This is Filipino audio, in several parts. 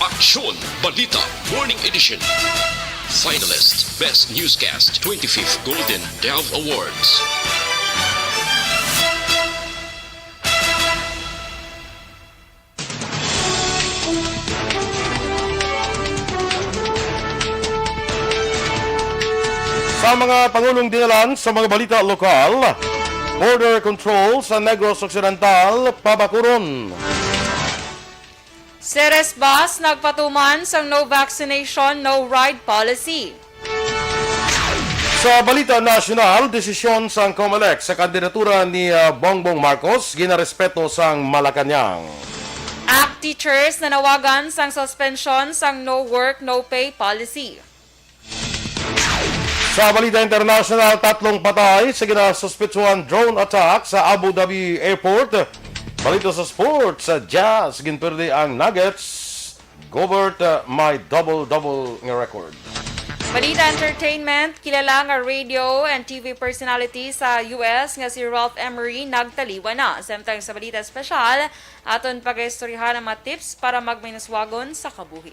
Aksyon Balita Morning Edition. Finalist Best Newscast 25th Golden Dove Awards. Sa mga pangulong dinalan sa mga balita lokal, border control sa Negros Occidental, pabakuron. Ceres Bus nagpatuman sa no vaccination, no ride policy. Sa balita nasyonal, desisyon sang COMELEC sa kandidatura ni Bongbong Marcos, ginarespeto sang Malacanang. ACT teachers nanawagan sang suspension sang no work, no pay policy. Sa balita international, 3 patay sa ginasuspetsuhan drone attack sa Abu Dhabi Airport. Balita sa sports, sa Jazz, ginperde ang Nuggets. Gobert may double-double nga record. Balita entertainment, kilala nga radio and TV personality sa US nga si Ralph Emery nagtaliwa na. Samtang sa balita espesyal, aton pag-istoryahan ang mga tips para magminaswagon sa kabuhi.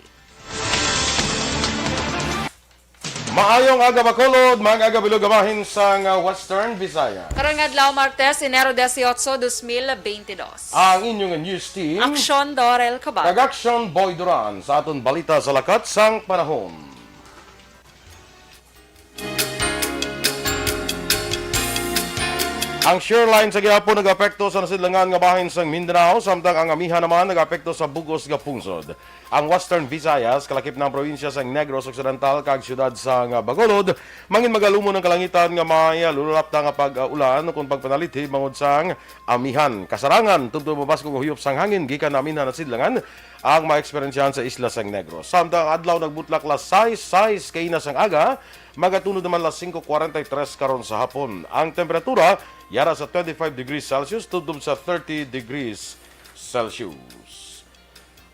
Maayong aga Bacolod, mga aga bilogamahin sa Western Visayas. Karon nga adlaw Martes, Enero 18, 2022. Ang inyong news team, Aksyon Dorel Cabal. Kag-action Boy Duran sa aton balita sa lakat sang panahon. Ang shoreline sa gihapon nag-apekto sa nasidlangan nga bahin sa Mindanao, samtang ang amihan naman nag-apekto sa Bugos nga pungsod. Ang Western Visayas, kalakip ng probinsya sa Negros Occidental kag siyudad sa Bacolod, mangin magalumo ng kalangitan nga may lululap nga pag-ulan kung pagpanaliti bangod sang amihan. Kasarangan, tungtong mabas kong huyop sang hangin, gikan namin na nasidlangan ang maeksperiensyahan sa isla sang Negros. Samtang adlaw nagbutlak las 6 kay sang aga, magatunod naman las 5:43 karon sa hapon. Ang temperatura yara sa 25 degrees Celsius tudob sa 30 degrees Celsius.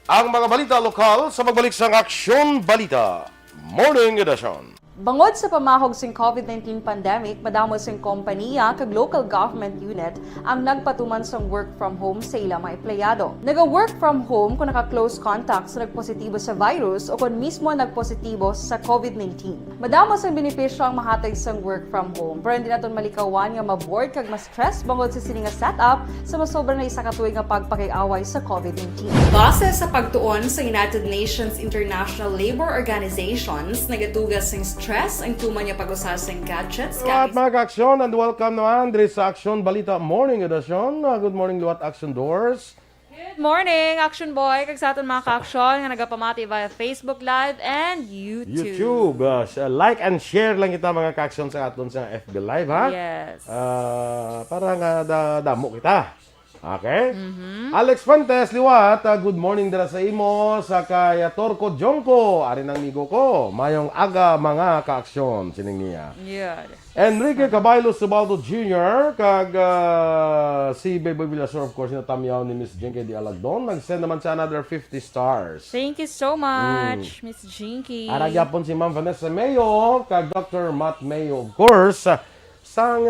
Ang mga balita lokal sa magbalik sang Aksyon Balita Morning Edition. Bangod sa pamahog sing COVID-19 pandemic, madamo sing kompanya kag local government unit ang nagpatuman sang work from home sa ilang mga empleyado. Naga-work from home kung naka-close contact sa nagpositibo sa virus o kung mismo nagpositibo sa COVID-19. Madamo sang benepisyo ang mahatag sang work from home, pero hindi naton malikawan nga ma-bored kag ma-stress bangod sa sini nga setup sa masobra na isa ka tuig nga pagpakiaway sa COVID-19. Base sa pagtuon sa United Nations International Labor Organizations, nagatugas sang stress ang tuman niya pag-usasang gadgets. Luwat mga ka-aksyon, and welcome naman diri sa Aksyon Balita Morning Edition. Good morning, Luwat Action Doors. Good morning, Action Boy! Kag sa aton mga ka-aksyon nga nagapamati via Facebook Live and YouTube. Like and share lang kita mga ka-aksyon sa aton sa FB Live, ha? Yes. Para nga damo kita. Okay? Alex Fuentes, Liwat, good morning dira sa imo, sa kay Torco Jongko, ari ng migo ko. Mayong aga mga ka-aksyon, sining niya. Yeah. Enrique Caballo Subaldo Jr. kag si Beboy Villasor, of course, na tamyaw ni Miss Jinky Di Alagdon. Nag-send naman sa another 50 stars. Thank you so much, Miss Jinky. Aragyapon si Ma'am Vanessa Mayo kag Dr. Matt Mayo, of course, sang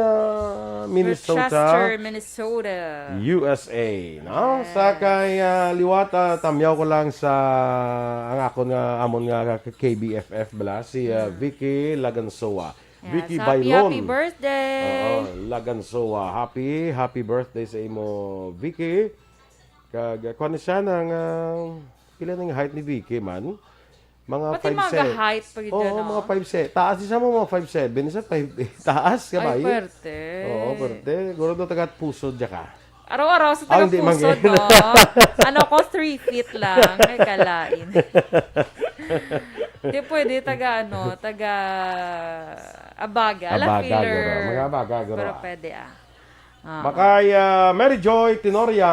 Minnesota, Rochester, Minnesota. USA, no? Sa kay Liwata, tamyaw ko lang sa ang ako nga amon nga KBFF bala si Vicky Lagansoa. Yes, Vicky happy Bailon. birthday! Lagansoa. Happy birthday sa imo, Vicky. Kag kuan siya ng pila ning height ni Vicky man. Mga Pati 5'7". mga height pag ito, Oo, mga 5'7". Taas isa mo mga 5'7". Isa 5'8". Taas ka ba? Ay, pwerte. Oo, pwerte. Guro daw tagat puso dya ka. Araw-araw sa Hindi taga-pusod, mangin. no? Ano ko, 3 feet lang. Ay, kalain. Di pwede taga abaga. Ala, Abaga, filler. guro. Mga abaga, guro. Pero pwede, Makay Mary Joy Tenoria,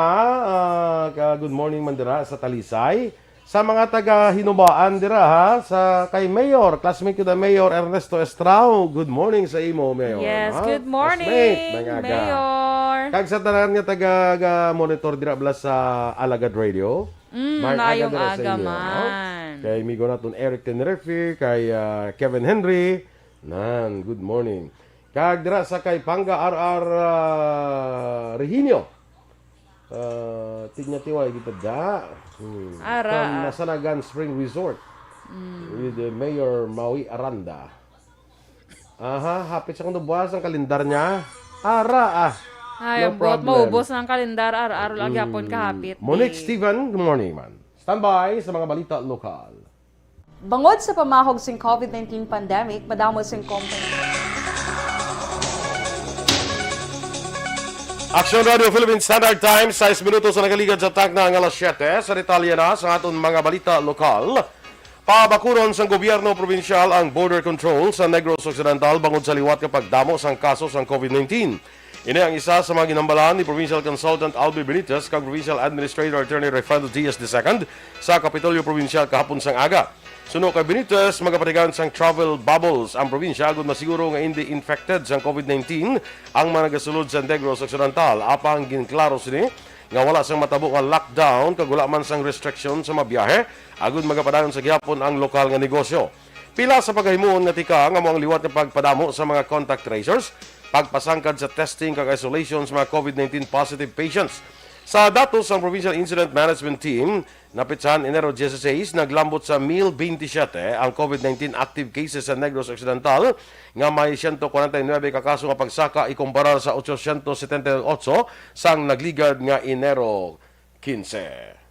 good morning Mandira sa Talisay. Sa mga taga-hinubaan dira ha, sa kay Mayor, classmate ko na Mayor Ernesto Estrao. Good morning sa imo, Mayor. Yes, ha? good morning, Classmate, mga aga. Mayor. Kag sa tanan nga taga-monitor dira bala sa Alagad Radio. Mayong dira sa aga inyo, man. Kay migo naton Eric Tenerife, kay Kevin Henry. Good morning. Kag dira sa kay Panga RR Reginio. Tinya-tiwala kita da. Ara, From Nasanagan Spring Resort with Mayor Maui Aranda. Hapit sa kung buwas ang kalendar niya. Ara. Ay, No ang buot problem. maubos ng kalendar, araw lagi hapon kahapit. Monique Steven, good morning man. Standby sa mga balita lokal. Bangod sa pamahog sing COVID-19 pandemic, madamo sing company. Action Radio Philippine Standard Time, 6 minutos na nagaligad sa tagna ng alas 7. Sa detalye na sa aton mga balita lokal. Pabakuron sa gobyerno provinsyal ang border control sa Negros Occidental bangod sa liwat kapag damo sang kaso sang COVID-19. Ini ang isa sa mga ginambalan ni Provincial Consultant Albi Benitez kag Provincial Administrator Attorney Refrando Diaz II sa Kapitolyo Provincial kahapon sang aga. Suno kay Benitez, magapatigan sang travel bubbles ang probinsya agud masiguro nga hindi infected sang COVID-19 ang mga nagasulod sa Negros Occidental. Apang ginklaro sini nga wala sang matabo nga lockdown kag wala man sang restriction sa mabiyahe agud magapadayon sa gihapon ang lokal nga negosyo. Pila sa paghimuon nga tika nga moang liwat nga pagpadamo sa mga contact tracers, pagpasangkad sa testing kag isolation sa mga COVID-19 positive patients. Sa datos ng Provincial Incident Management Team, napitsan Enero 16, naglambot sa 1,027 ang COVID-19 active cases sa Negros Occidental nga may 149 kakaso nga pagsaka ikumpara sa 878 sang nagligad nga Enero 15.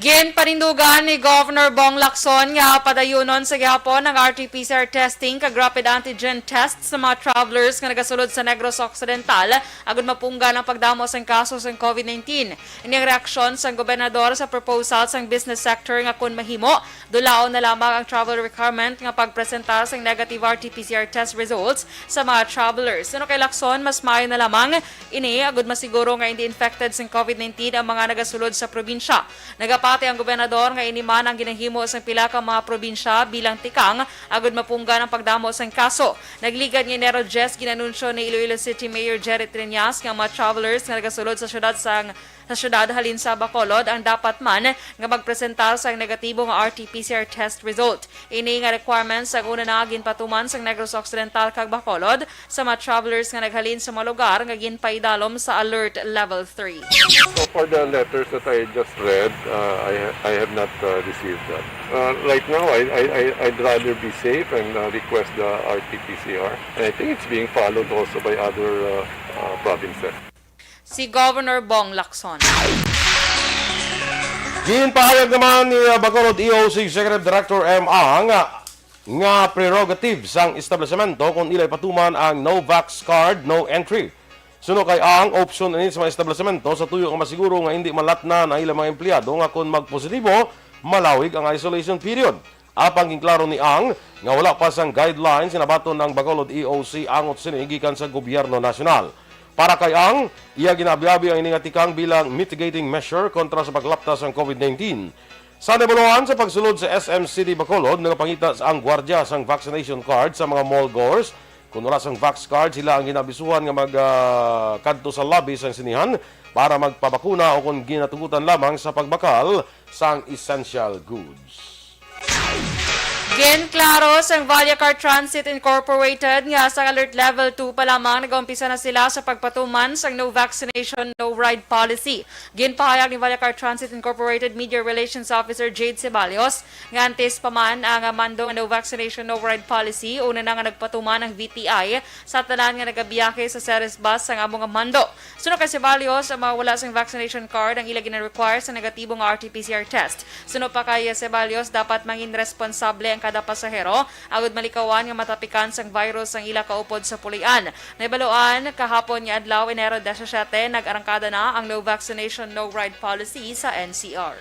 Ginpanindugan ni Governor Bong Lacson nga padayunon sa gihapon ang RT-PCR testing kag rapid antigen test sa mga travelers nga nagasulod sa Negros Occidental agud mapunggan ang pagdamo sa kaso sa COVID-19. Ini ang reaksyon sa gobernador sa proposal sa business sector nga kun mahimo dulaon na lamang ang travel requirement nga pagpresentar sa negative RT-PCR test results sa mga travelers. Ano kay Lacson, mas maayo na lamang ini agud masiguro nga hindi infected sa COVID-19 ang mga nagasulod sa probinsya. Pati ang gobernador nga iniman ang ginahimo sa pila ka mga probinsya bilang tikang agud mapunggan ang pagdamo sa kaso. Nagligad ni Enero 10 ginanunsyo ni Iloilo City Mayor Jerry Triñas nga mga travelers nga nagasulod sa syudad halin sa Bacolod ang dapat man nga magpresentar sa negatibo nga RT-PCR test result. Ini nga requirements ang una na ginpatuman sa Negros Occidental kag Bacolod sa mga travelers nga naghalin sa mga lugar nga ginpaidalom sa Alert Level 3. So for the letters that I just read, I have not received that. Right now, I'd rather be safe and request the RT-PCR. And I think it's being followed also by other provinces. Si Governor Bong Lacson. Ginpahayag naman ni Bacolod EOC Executive Director M.A. nga prerogative sang establishmento kung ilay patuman ang no vax card, no entry. Suno kay ang option ini sa mga establishmento sa tuyo nga masiguro nga hindi malatna na ilang mga empleyado nga kung magpositibo, malawig ang isolation period. Apang ginklaro ni Ang nga wala pa sang guidelines sinabaton ng Bacolod EOC angot sinigikan sa gobyerno nasyonal. Para kay Ang, iya ginabiabi ang iningatikang bilang mitigating measure kontra sa paglaptas ng COVID-19. Sa nebuluhan sa pagsulod sa SMCD Bacolod, nagapangita ang gwardya sang vaccination card sa mga mall goers. Kung wala sang vax card, sila ang ginabisuhan nga magkadto sa lobby sang sinihan para magpabakuna o kung ginatugutan lamang sa pagbakal sang essential goods. Ginklaro sang Vallecar Transit Incorporated nga sa Alert Level 2 pa lamang nag-umpisa na sila sa pagpatuman sang no vaccination, no ride policy. Ginpahayag ni Vallecar Transit Incorporated Media Relations Officer Jade Ceballos nga antes pa man ang mando nga no vaccination, no ride policy una na nga nagpatuman ang VTI sa tanan nga nagabiyahe sa Ceres Bus sang among mando. Suno kay Ceballos, ang mga wala sang vaccination card ang ila gina-require sa negatibong RT-PCR test. Suno pa kay Ceballos, dapat mangin responsable ang kada pasahero agud malikawan nga matapikan sang virus ang ila kaupod sa pulian. Naibaluan kahapon nga adlaw Enero 17 nag-arangkada na ang no vaccination no ride policy sa NCR.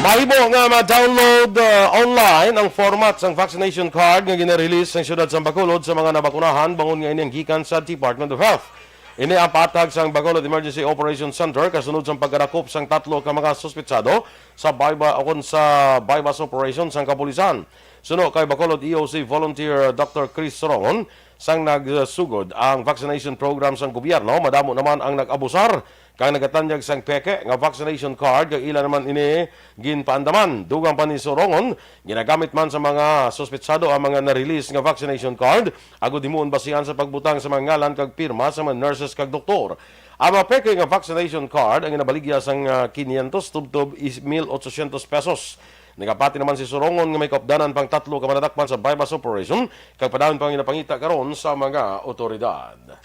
Mahimo nga ma-download online ang format sang vaccination card nga gina-release sa siyudad sa Bacolod sa mga nabakunahan bangon nga ining gikan sa Department of Health. Ini ang patag sang Bacolod Emergency Operations Center kasunod sang pagdakop sang tatlo ka mga suspetsado sa bypass operation sang kapulisan. Suno kay Bacolod EOC volunteer Dr. Chris Sorongon, sang nagsugod ang vaccination program sang gobyerno, madamo naman ang nag-abusar kang nagatanyag sang peke nga vaccination card kag ila naman ini ginpaandaman. Dugang pa ni Sorongon, ginagamit man sa mga suspetsado ang mga na-release nga vaccination card agud himuon basihan sa pagbutang sa mga ngalan kag pirma sa mga nurses kag doktor. Ang mga peke nga vaccination card ang ginabaligya sang 500 tubtob 1,800 pesos. Nagapati naman si Sorongon nga may kaupdanan pang 3 ka manadakpan sa bypass operation kag padahon pang ginapangita karon sa mga otoridad.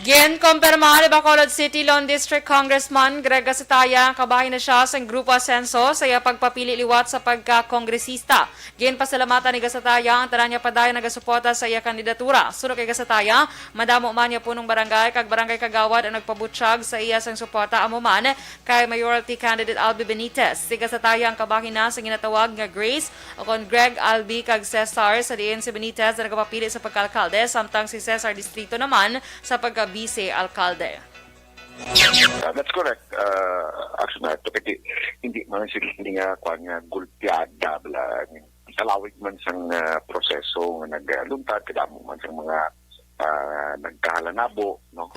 Ginkumpirma ni Bacolod City Lone District Congressman Greg Gasataya kabahin na siya sa Grupo Asenso sa iya pagpapili liwat sa pagka-kongresista. Ginpasalamatan ni Gasataya ang tanan niya padayon nagasuporta sa iya kandidatura. Sunod kay Gasataya, madamo man niya punong barangay kag barangay kagawad ang nagpabutyag sa iya sang suporta amo man kay mayoralty candidate Albi Benitez. Si Gasataya ang kabahin na sa ginatawag nga Grace o kon Greg, Albi kag Cesar sa diin si Benitez na nagpapili sa pagka-alkalde samtang si Cesar Distrito naman sa pagka-vice-alkalde. That's correct. Actually, hindi man sila nga kung gulpiada bala kalawig man sang proseso nga nagluntad kadamo man sang mga nagkahalanabo no.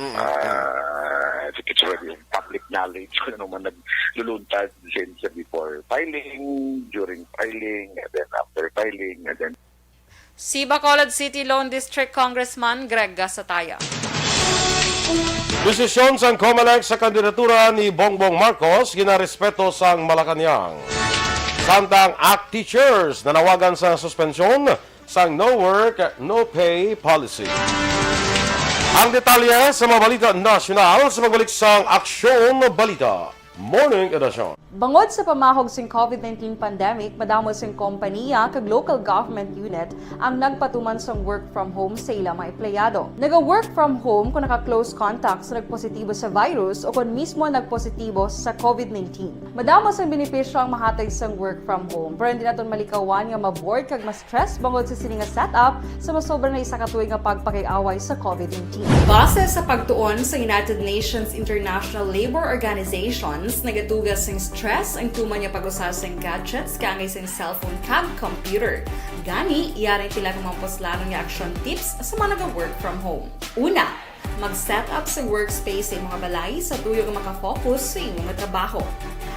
It's already public knowledge kung ano man nagluluntad since before filing, during filing, and then after filing, and then Si Bacolod City Lone District Congressman Greg Gasataya. Desisyon sang COMELEC sa kandidatura ni Bongbong Marcos ginarespeto sang Malacañang. Samtang ACT teachers nanawagan sa suspensyon sang no work, no pay policy. Ang detalye sa mga balita nasyonal sa pagbalik sang Aksyon Balita Morning Edition. Bangod sa pamahog sing COVID-19 pandemic, madamo sing kompanya kag local government unit ang nagpatuman sang work from home sa ilang mga empleyado. Naga-work from home kung naka-close contacts na nagpositibo sa virus o kung mismo nagpositibo sa COVID-19. Madamo sang benepisyo ang mahatag sang work from home, pero hindi naton malikawan nga ma-bored kag ma-stress bangod sa sini nga setup sa masobra na isa ka tuig nga pagpakiaway sa COVID-19. Base sa pagtuon sa United Nations International Labor Organizations, nagatugas sing stress ang tuman niya pag-usar sing gadgets kangay sing cellphone kag computer. Gani, iyaring pila ng mga poslano nga action tips sa mga nag-work from home. Una, mag-set up sa workspace sa mga balay sa tuyo nga makafocus sa imong trabaho.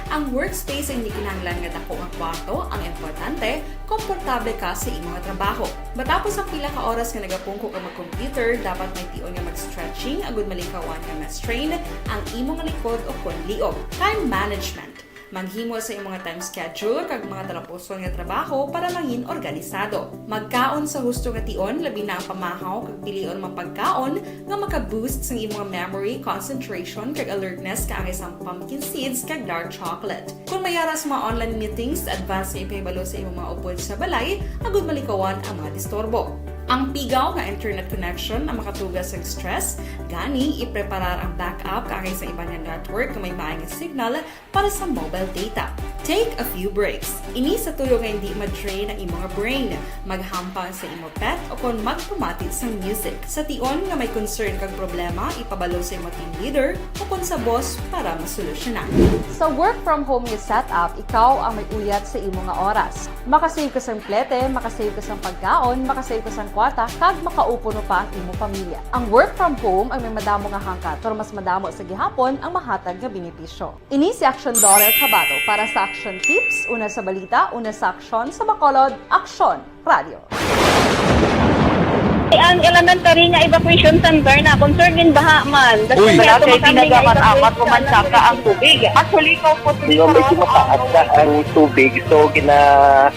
Ang workspace ay hindi kinahanglan nga dako nga kwarto, ang importante, komportable ka sa imong trabaho. Matapos ang pila ka oras nga nagapungko ka mag-computer, dapat may tion nga mag-stretching agud malikawan nga ma-strain ang imong likod o konliog. Time management. Maghimo sa imong mga time schedule kag mga talapuson nga trabaho para mangin organisado. Magkaon sa husto nga tion, labi na ang pamahaw kag pilion mga pagkaon nga maka-boost sa imong memory, concentration kag alertness kaangay sa pumpkin seeds kag dark chocolate. Kung mayara sa mga online meetings, advance nga ipahibalo sa imong mga upod sa balay, agud malikawan ang mga disturbo. Ang pigaw nga internet connection ang makatugas sa stress, gani ipreparar ang backup kaangay sa iba nga network na may maayong signal para sa mobile data. Take a few breaks. Ini sa tuyo nga hindi ma-drain ang imong brain, maghampang sa imong pet o kung magpumati sa music. Sa tion nga may concern kag problema, ipabalo sa imong team leader o kung sa boss para masolusyonan. Sa work from home nga setup, ikaw ang may uyat sa imong nga oras. Makasave ka sang plete, makasave ka sang pagkaon, makasave ka sang kwarta, kag makaupo no pa ang imong pamilya. Ang work from home ay may madamo nga hangkat, pero mas madamo sa gihapon ang mahatag nga benepisyo. Ini si Action Dorel Cabato para sa Action Tips, una sa balita, una sa aksyon sa Bacolod, Aksyon Radio. Ang elementary nga evacuation center na concern din baha man. Uy, Kasi pinagamat-amat kumansaka ang tubig. Actually, ikaw po Hindi mo medyo mataas na ang tubig. So,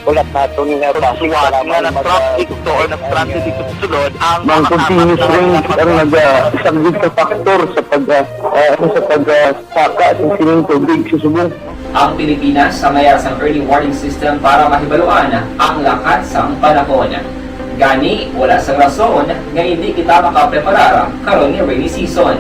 ulat natin nga basuhan nga nag-traffic to or nag-traffic dito sa sulod. Ang continuous range ang nag-subject sa factor sa pagsaka at sining tubig sa subong. Ang Pilipinas sa mayas ang early warning system para mahibaluan ang lakas ng panahon. Gani, wala sa rason nga hindi kita makapreparar karon ni rainy season.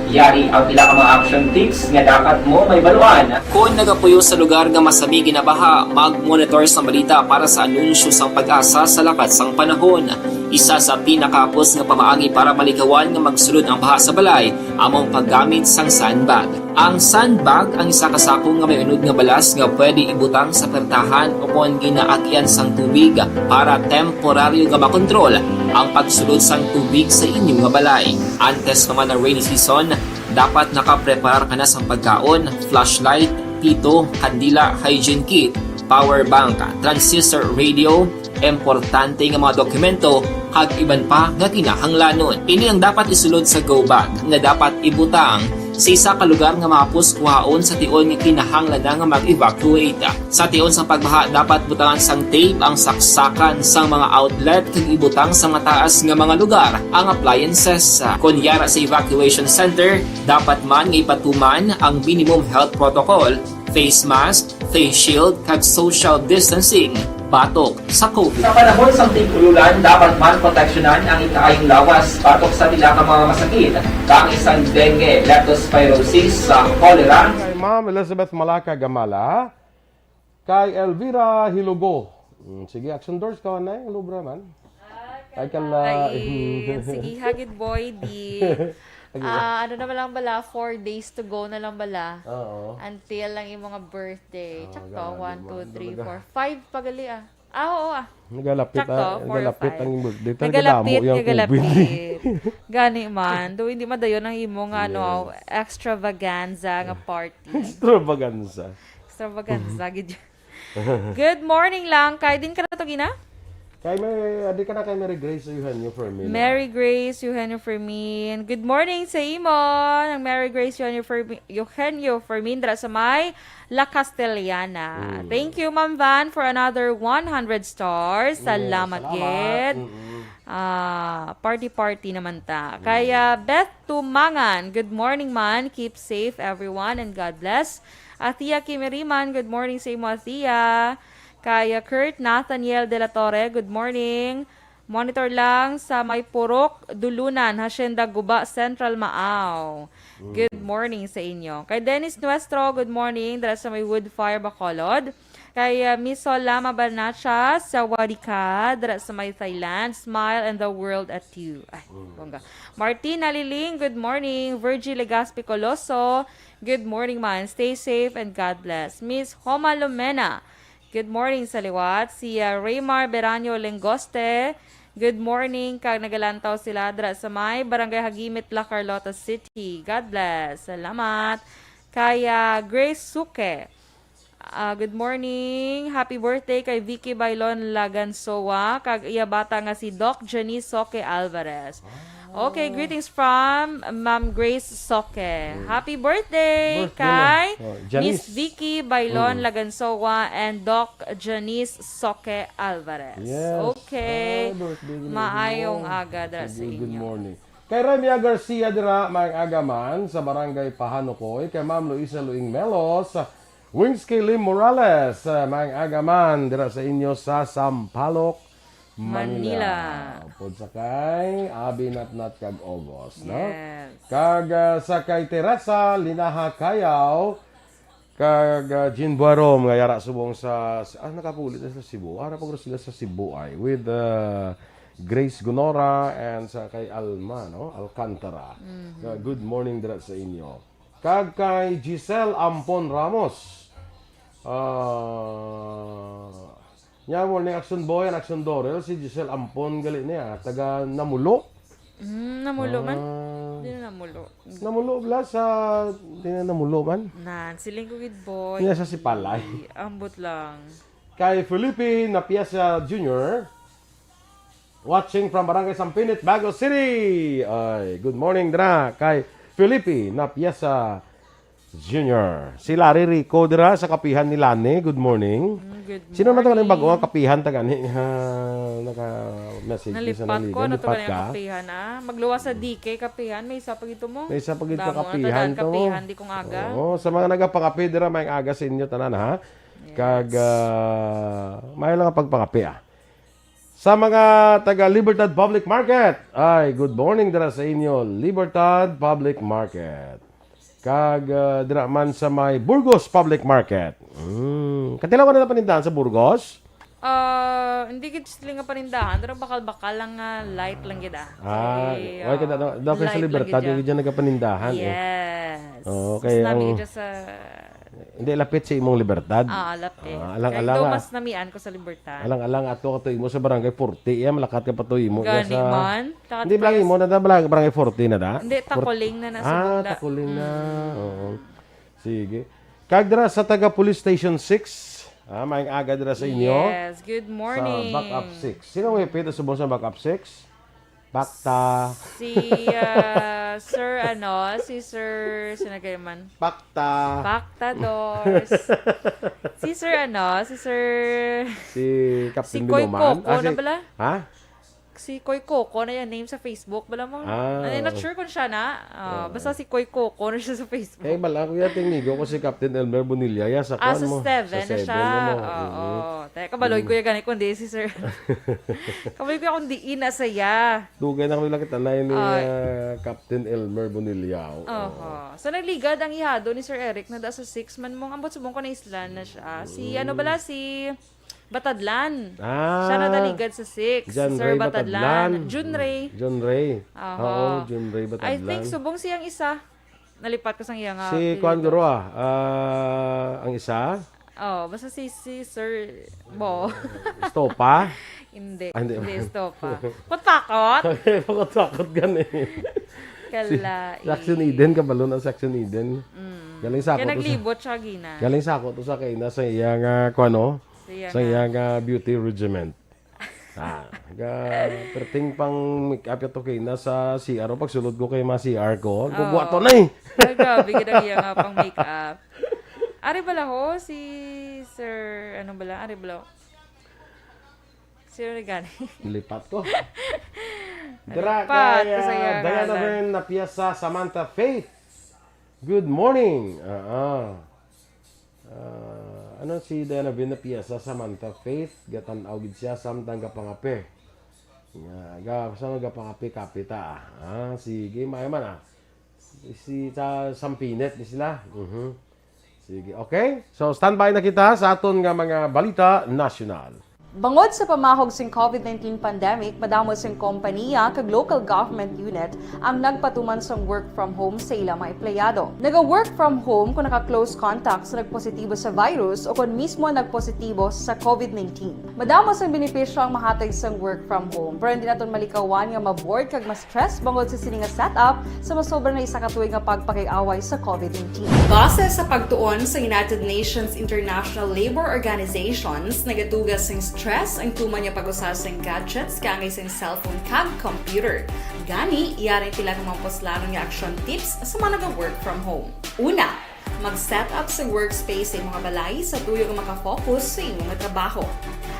Yari ang pila ka mga action tips nga dapat mo may baluan. Kung nagapuyo sa lugar nga masabi ginabaha, mag-monitor sa balita para sa anunsyo sa pag-asa sa lakas ng panahon. Isa sa pinakapos nga pamaagi para malikawan nga magsulod ang baha sa balay among paggamit sang sandbag. Ang sandbag ang isa kasakong nga may unod nga balas nga pwede ibutang sa pertahan upon ginaagyan sang tubig para temporaryo nga makontrol ang pagsulod sang tubig sa inyong nga balay. Antes naman ng rainy season, dapat nakapreparar ka na sang pagkaon, flashlight, pito, kandila, hygiene kit, power bank, transistor radio, importante nga mga dokumento kag iban pa nga kinahanglanon. Ini ang dapat isulod sa go bag nga dapat ibutang sa isa ka lugar nga mapus kuhaon sa tion nga kinahanglan nga mag-evacuate. Sa tion sa pagbaha dapat butangan sang tape ang saksakan sang mga outlet kag ibutang sa mataas nga mga lugar ang appliances. Kunyara sa evacuation center, dapat man nga ipatuman ang minimum health protocol, face mask, face shield kag social distancing batok sa COVID. Sa panahon sa tigululan, dapat man proteksyonan ang ikaayong lawas batok sa nila ka mga masakit. Kang isang dengue, leptospirosis, cholera. Kay Ma'am Elizabeth Malaka Gamala, kay Elvira Hilugo. Sige, action doors ka na, lubra man. Ay kala. Sige, hagid boy, di. Ano naman lang bala, 4 days to go na lang bala. Oo. Until lang yung mga birthday. Tsaka 1, 2, 3, 4, 5 pagali ah. Oo ah. Nagalapit nagalapit ang birthday. Nagalapit. Gani man. Do hindi madayon ang imong ano, extravaganza nga party. Extravaganza. Gid. Good morning lang. Kay din ka na to gina? Kay adi ka na kay Mary Grace Eugenio Fermin. Mary Grace Eugenio Fermin. Good morning sa imon. Ang Mary Grace Eugenio Fermin dra sa may La Castellana. Thank you, Ma'am Van, for another 100 stars. Salamat, gid. Party naman ta. Kaya Beth Tumangan, good morning man. Keep safe everyone and God bless. Atia Kimiriman, good morning sa imo Atia. Kaya Kurt Nathaniel de la Torre, good morning. Monitor lang sa may Purok, Dulunan, Hacienda Guba, Central Maaw. Good morning sa inyo. Kay Dennis Nuestro, good morning. Dala sa may Woodfire, Bacolod. Kay Miss Solama Barnacha sa Wadika, dala sa may Thailand. Smile and the world at you. Ay, bongga. Martina Liling, good morning. Virgil Legaspi Coloso, good morning man. Stay safe and God bless. Miss Homa Lumena, good morning sa liwat. Si Raymar Beranyo Lengoste, good morning. Kag nagalantaw sila dra sa may Barangay Hagimit, La Carlota City. God bless. Salamat. Kaya Grace Suke, good morning. Happy birthday kay Vicky Bailon Lagansoa. Kag iya bata nga si Doc Janice Soke Alvarez. Okay, greetings from Ma'am Grace Soke. Happy birthday kay Miss Vicky Bailon Lagansoa and Doc Janice Soke Alvarez. Yes. Okay. Maayong aga dra sa Good inyo. morning. Kay Remia Garcia dira may agaman sa Barangay Pahanukoy. Kay Ma'am Luisa Luing Melos, Winsky Lim Morales, may agaman dira sa inyo sa Sampaloc, Manila. Pod sa kay Abi Natnat kag August, no? Yes. Kag sa kay Teresa Linaha Kayaw, kag Jean Buarom nga yara subong sa nakapulit na sa Cebu. Ara pag sila sa Cebu ay with Grace Gonora and sa kay Alma, no? Alcantara. Good morning dira sa inyo. Kag kay Giselle Ampon Ramos. Nya mo ni Action Boy and Action Dorel si Giselle Ampon gali niya taga Namulo. Namulo man? Di na namulo. Namulo bla sa di na Namulo man. Nan, siling ko gid boy. Niya sa Sipalay. Ambot lang. Kay Felipe Napiesa Jr. watching from Barangay Sampinit, Baguio City. Ay, good morning dra kay Felipe Napiesa Jr. Si Larry Rico dira sa kapihan ni Lani. Good morning. Good morning. Sino na taga ng bago ang kapihan taga ni naka-message Nalipat ko, ano to ganyan kapihan magluwas sa DK kapihan, may isa pag ito mo. May isa pag ito Damo, kapihan to. kapihan, di kong aga. Oo, sa mga nagapakapi dira may aga sa inyo tanan ha. Yes. Kag may lang pagpakapi Sa mga taga Libertad Public Market, ay good morning dira sa inyo, Libertad Public Market. Kag dira man sa may Burgos Public Market. Katilaw ka na panindahan sa Burgos? Hindi gid sila nga panindahan, pero bakal-bakal lang nga light lang gid ah. Okay kada daw kay sa Libertad yung diyan nagapanindahan. Yes. Okay, Mas nami ang- gid sa Hindi lapit sa imong Libertad. lapit. Alang-alang Kaya ah. mas namian ko sa Libertad. Alang-alang ato ka to imo sa barangay 40. Iya malakat ka pa to imo Gani man. Hindi barangay mo na da barangay 40 na da. Hindi, takuling na nasa bunda. takuling na. Oo. Sige. Kag dira sa taga Police Station 6. Maayong aga dira sa inyo. Yes, good morning. Sa backup 6. Sino may pito sa sa backup 6? Bakta. Si Sir sinagayman. Bakta. Pactadors. si Sir Si Captain Si Koy Binuman. Coco na bala? Ha? Si Koy Coco na yan name sa Facebook bala mo. I'm not sure kung siya na. Basta si Koy Coco na siya sa Facebook. Eh, bala ko yung tingnigo ko si Captain Elmer Bonilla. Ya, sa Sa kwan mo. 7 na Sa siya. 7 mo. Oo. Teka, kabaloy ko yung ganit kundi si Sir. Kabaloy ko yung kundi ina saya. Dugay na kami lang kita na ni Captain Elmer Bonilla. So nagligad ang ihado ni Sir Eric na da sa 6 man mong ambot subong ko na isla na siya. Si si Batadlan. Siya na daligad sa 6. John Sir Ray Batadlan. Jun Ray. John Ray. Aha. Oo, John Ray Batadlan. I think subong siyang isa. Nalipat ko sa iya nga. Si Kwan Guro ang isa. Basta si Sir Bo. Stopa. Hindi. Hindi. Hindi, Stopa. Patakot? Okay, pagkatakot gani. Kalai. Section Eden, kabalo ng Section Eden. Galing sa Kaya ako to naglibot siya gina. Galing sa ako to sa kay na sa iyang kuano. Sa iyang beauty regiment. Perting pang make up to kay na sa CR pag sulod ko kay ma CR ko. Gugwa to na eh. Grabe gid ang iya nga pang make-up. Ari bala ho si Sir Ari bala. Sino ni gani? Lipat ko. Dira Lipat kay ko sa iyang Diana ngalan. Ben na piyasa Samantha Faith. Good morning. Ano si Diana Ben na piyasa Samantha Faith gatan-aw gid siya samtang gapangape. Saan gapangape kapita. Sige maayo man Si Sampinet ni sila. Sige, okay? So standby na kita sa aton nga mga balita nasyonal. Bangod sa pamahog sing COVID-19 pandemic, madamo sing kompanya kag local government unit ang nagpatuman sang work from home sa ilang mga empleyado. Naga-work from home kung naka-close contacts na nagpositibo sa virus o kung mismo nagpositibo sa COVID-19. Madamo sang benepisyo ang mahatag sang work from home, pero hindi naton malikawan nga ma-bored kag ma-stress bangod sa sini nga setup sa masobra na isa ka tuig nga pagpakiaway sa COVID-19. Base sa pagtuon sa United Nations International Labour Organizations, nagatugas sing stress ang tuman niya pag-usas sa gadgets kangay sa cellphone kag computer. Gani, iyaring pila ng mga poslanong nga action tips sa mga nag-work from home. Una, mag-set up sa workspace sa mga balay sa tuyo nga makafocus sa imong trabaho.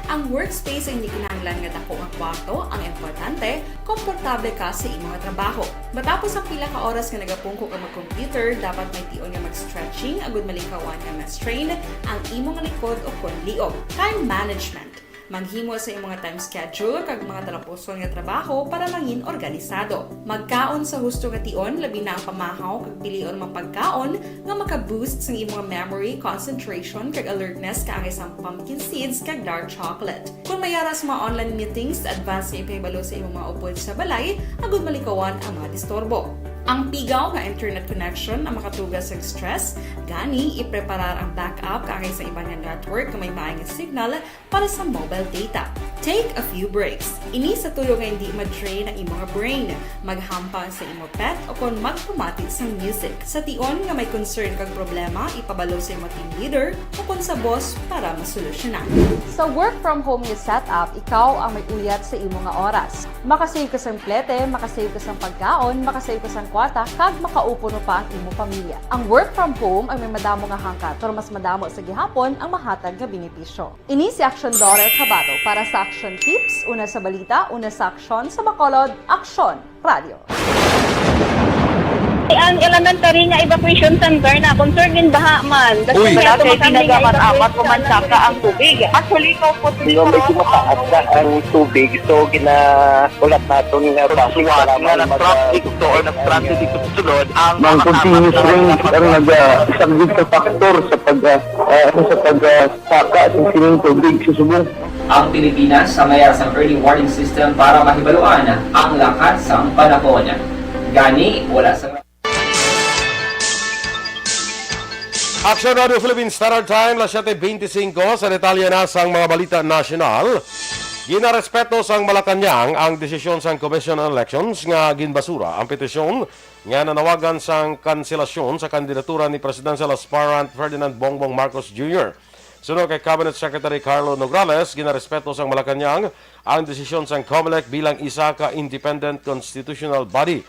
Ang workspace ay hindi kinahanglan nga dako nga kwarto, ang importante, komportable ka sa imong trabaho. Matapos ang pila ka oras nga nagapungko ka mag-computer, dapat may tion nga mag-stretching agud malikawan nga ma-strain ang imong likod o konliog. Time management. Maghimo sa imong time schedule kag mga talapuson nga trabaho para langin organisado. Magkaon sa husto nga tion labi na ang pamahaw kag pilion mang pagkaon nga maka-boost sa imong memory, concentration kag alertness kaangay sa pumpkin seeds kag dark chocolate. Kung mayaras mga online meetings, advance nga ipahibalo sa imong mga upod sa balay agud malikawan ang mga disturbo. Ang pigaw nga internet connection ang makatugas sa stress, gani ipreparar ang backup kaangay sa ibang nga network nga may maayong signal para sa mobile data. Take a few breaks. Ini sa tuyo nga hindi ma-drain ang imong brain, maghampang sa imong pet o kung magpumati sa music. Sa tion nga may concern kag problema, ipabalo sa imong team leader o kung sa boss para masolusyonan. Sa work from home nga setup, ikaw ang may uyat sa imong nga oras. Makasave ka sa plete, makasave ka sa pagkaon, makasave ka sa kwarta, kag makaupo no pa ang imong pamilya. Ang work from home ay may madamo nga hangkat, pero mas madamo sa gihapon ang mahatag nga benepisyo. Ini si Action Daughter Cabato para sa Action Tips, una sa balita, una sa aksyon, sa Bacolod, Aksyon Radio. Ang elementary nga evacuation center na concern din baha man. Uy. Kaya Kaya pinagamat-amat evacuation kumansaka ang tubig. Actually, ikaw po Hindi mo medyo mataas na ang tubig. So, ulat natin nga pagsiwala nga ng traffic to or nag-traffic dito sa sulod. Ang continuous range ang nag-subject sa factor sa pagsaka sa sining tubig sa subong. Ang Pilipinas sa mayroon ng early warning system para mahibaluan ang lakas ng panahon. Gani, wala sa... Action Radio Philippines Standard Time, las 7:25 sa detalye na sang mga balita nasyonal. Ginarespeto sang Malacanang ang desisyon sang Commission on Elections nga ginbasura ang petisyon nga nanawagan sang kanselasyon sa kandidatura ni Presidential Aspirant Ferdinand Bongbong Marcos Jr. Sunod kay Cabinet Secretary Carlo Nograles, ginarespeto sang Malacanang ang desisyon sang COMELEC bilang isa ka independent constitutional body.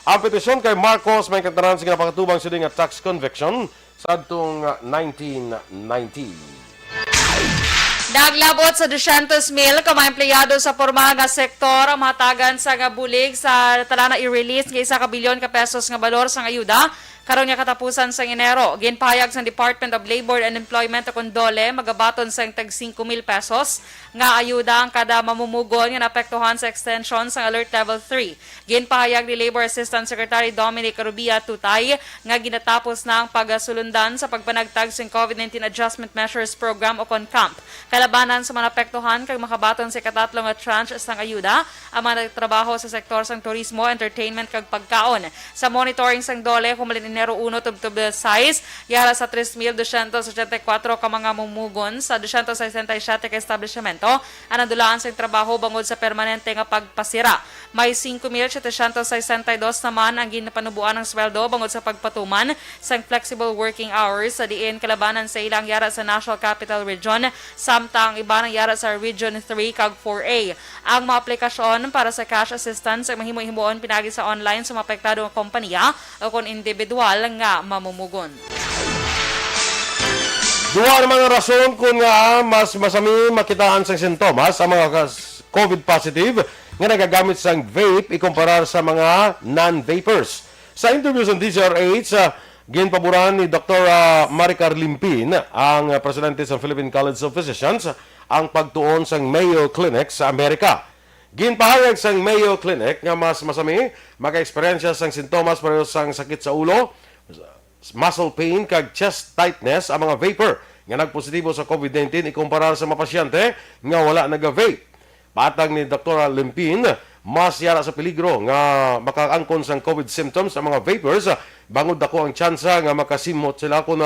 Ang petisyon kay Marcos may kantaran sa napakatubang sining nga tax conviction sa atong 1990. Naglabot sa 200,000 ka mga empleyado sa pormahan nga sektor ang mahatagan sa nga bulig sa tala na i-release nga 1 bilyon ka pesos nga balor sa ayuda karon nga katapusan sa Enero. Ginpahayag sa Department of Labor and Employment o Condole magabaton sa tag 5,000 pesos nga ayuda ang kada mamumugon nga naapektuhan sa extension sa Alert Level 3. Ginpahayag ni Labor Assistant Secretary Dominic Rubia Tutay nga ginatapos na ang pagsulundan sa pagpanagtag sa COVID-19 Adjustment Measures Program o CONCAMP. Kalabanan sa mga naapektuhan kag makabaton sa ikatatlo nga tranche sang ayuda ang mga nagtrabaho sa sektor sang turismo, entertainment kag pagkaon. Sa monitoring sang Dole humalin Enero 1 tubtob 6 yara sa 3,284 ka mga mumugon sa 267 ka establishmento ang nadulaan sa trabaho bangod sa permanente nga pagpasira. May 5,762 naman ang ginapanubuan ng sweldo bangod sa pagpatuman sa flexible working hours sa diin kalabanan sa ilang yara sa National Capital Region samtang iba ng yara sa Region 3 kag 4A. Ang mga aplikasyon para sa cash assistance ay mahimo-himoon pinagi sa online sa mga apektadong kompanya o kung individual nga mamumugon. Duwa ng mga rason kung nga mas masami makitaan sang sintomas ang mga COVID positive nga nagagamit sang vape ikumparar sa mga non-vapers. Sa interview sa DZRH, ginpaboran ni Dr. Maricar Limpin, ang presidente sa Philippine College of Physicians, ang pagtuon sang Mayo Clinic sa Amerika. Ginpahayag sang Mayo Clinic nga mas masami maka-eksperyensya sang sintomas pareho sang sakit sa ulo, muscle pain kag chest tightness ang mga vapor nga nagpositibo sa COVID-19 ikumparar sa mga pasyente nga wala naga-vape. Patag ni Dr. Limpin, mas yara sa peligro nga makaangkon sang COVID symptoms ang mga vapors bangod dako ang tsansa nga makasimot sila kung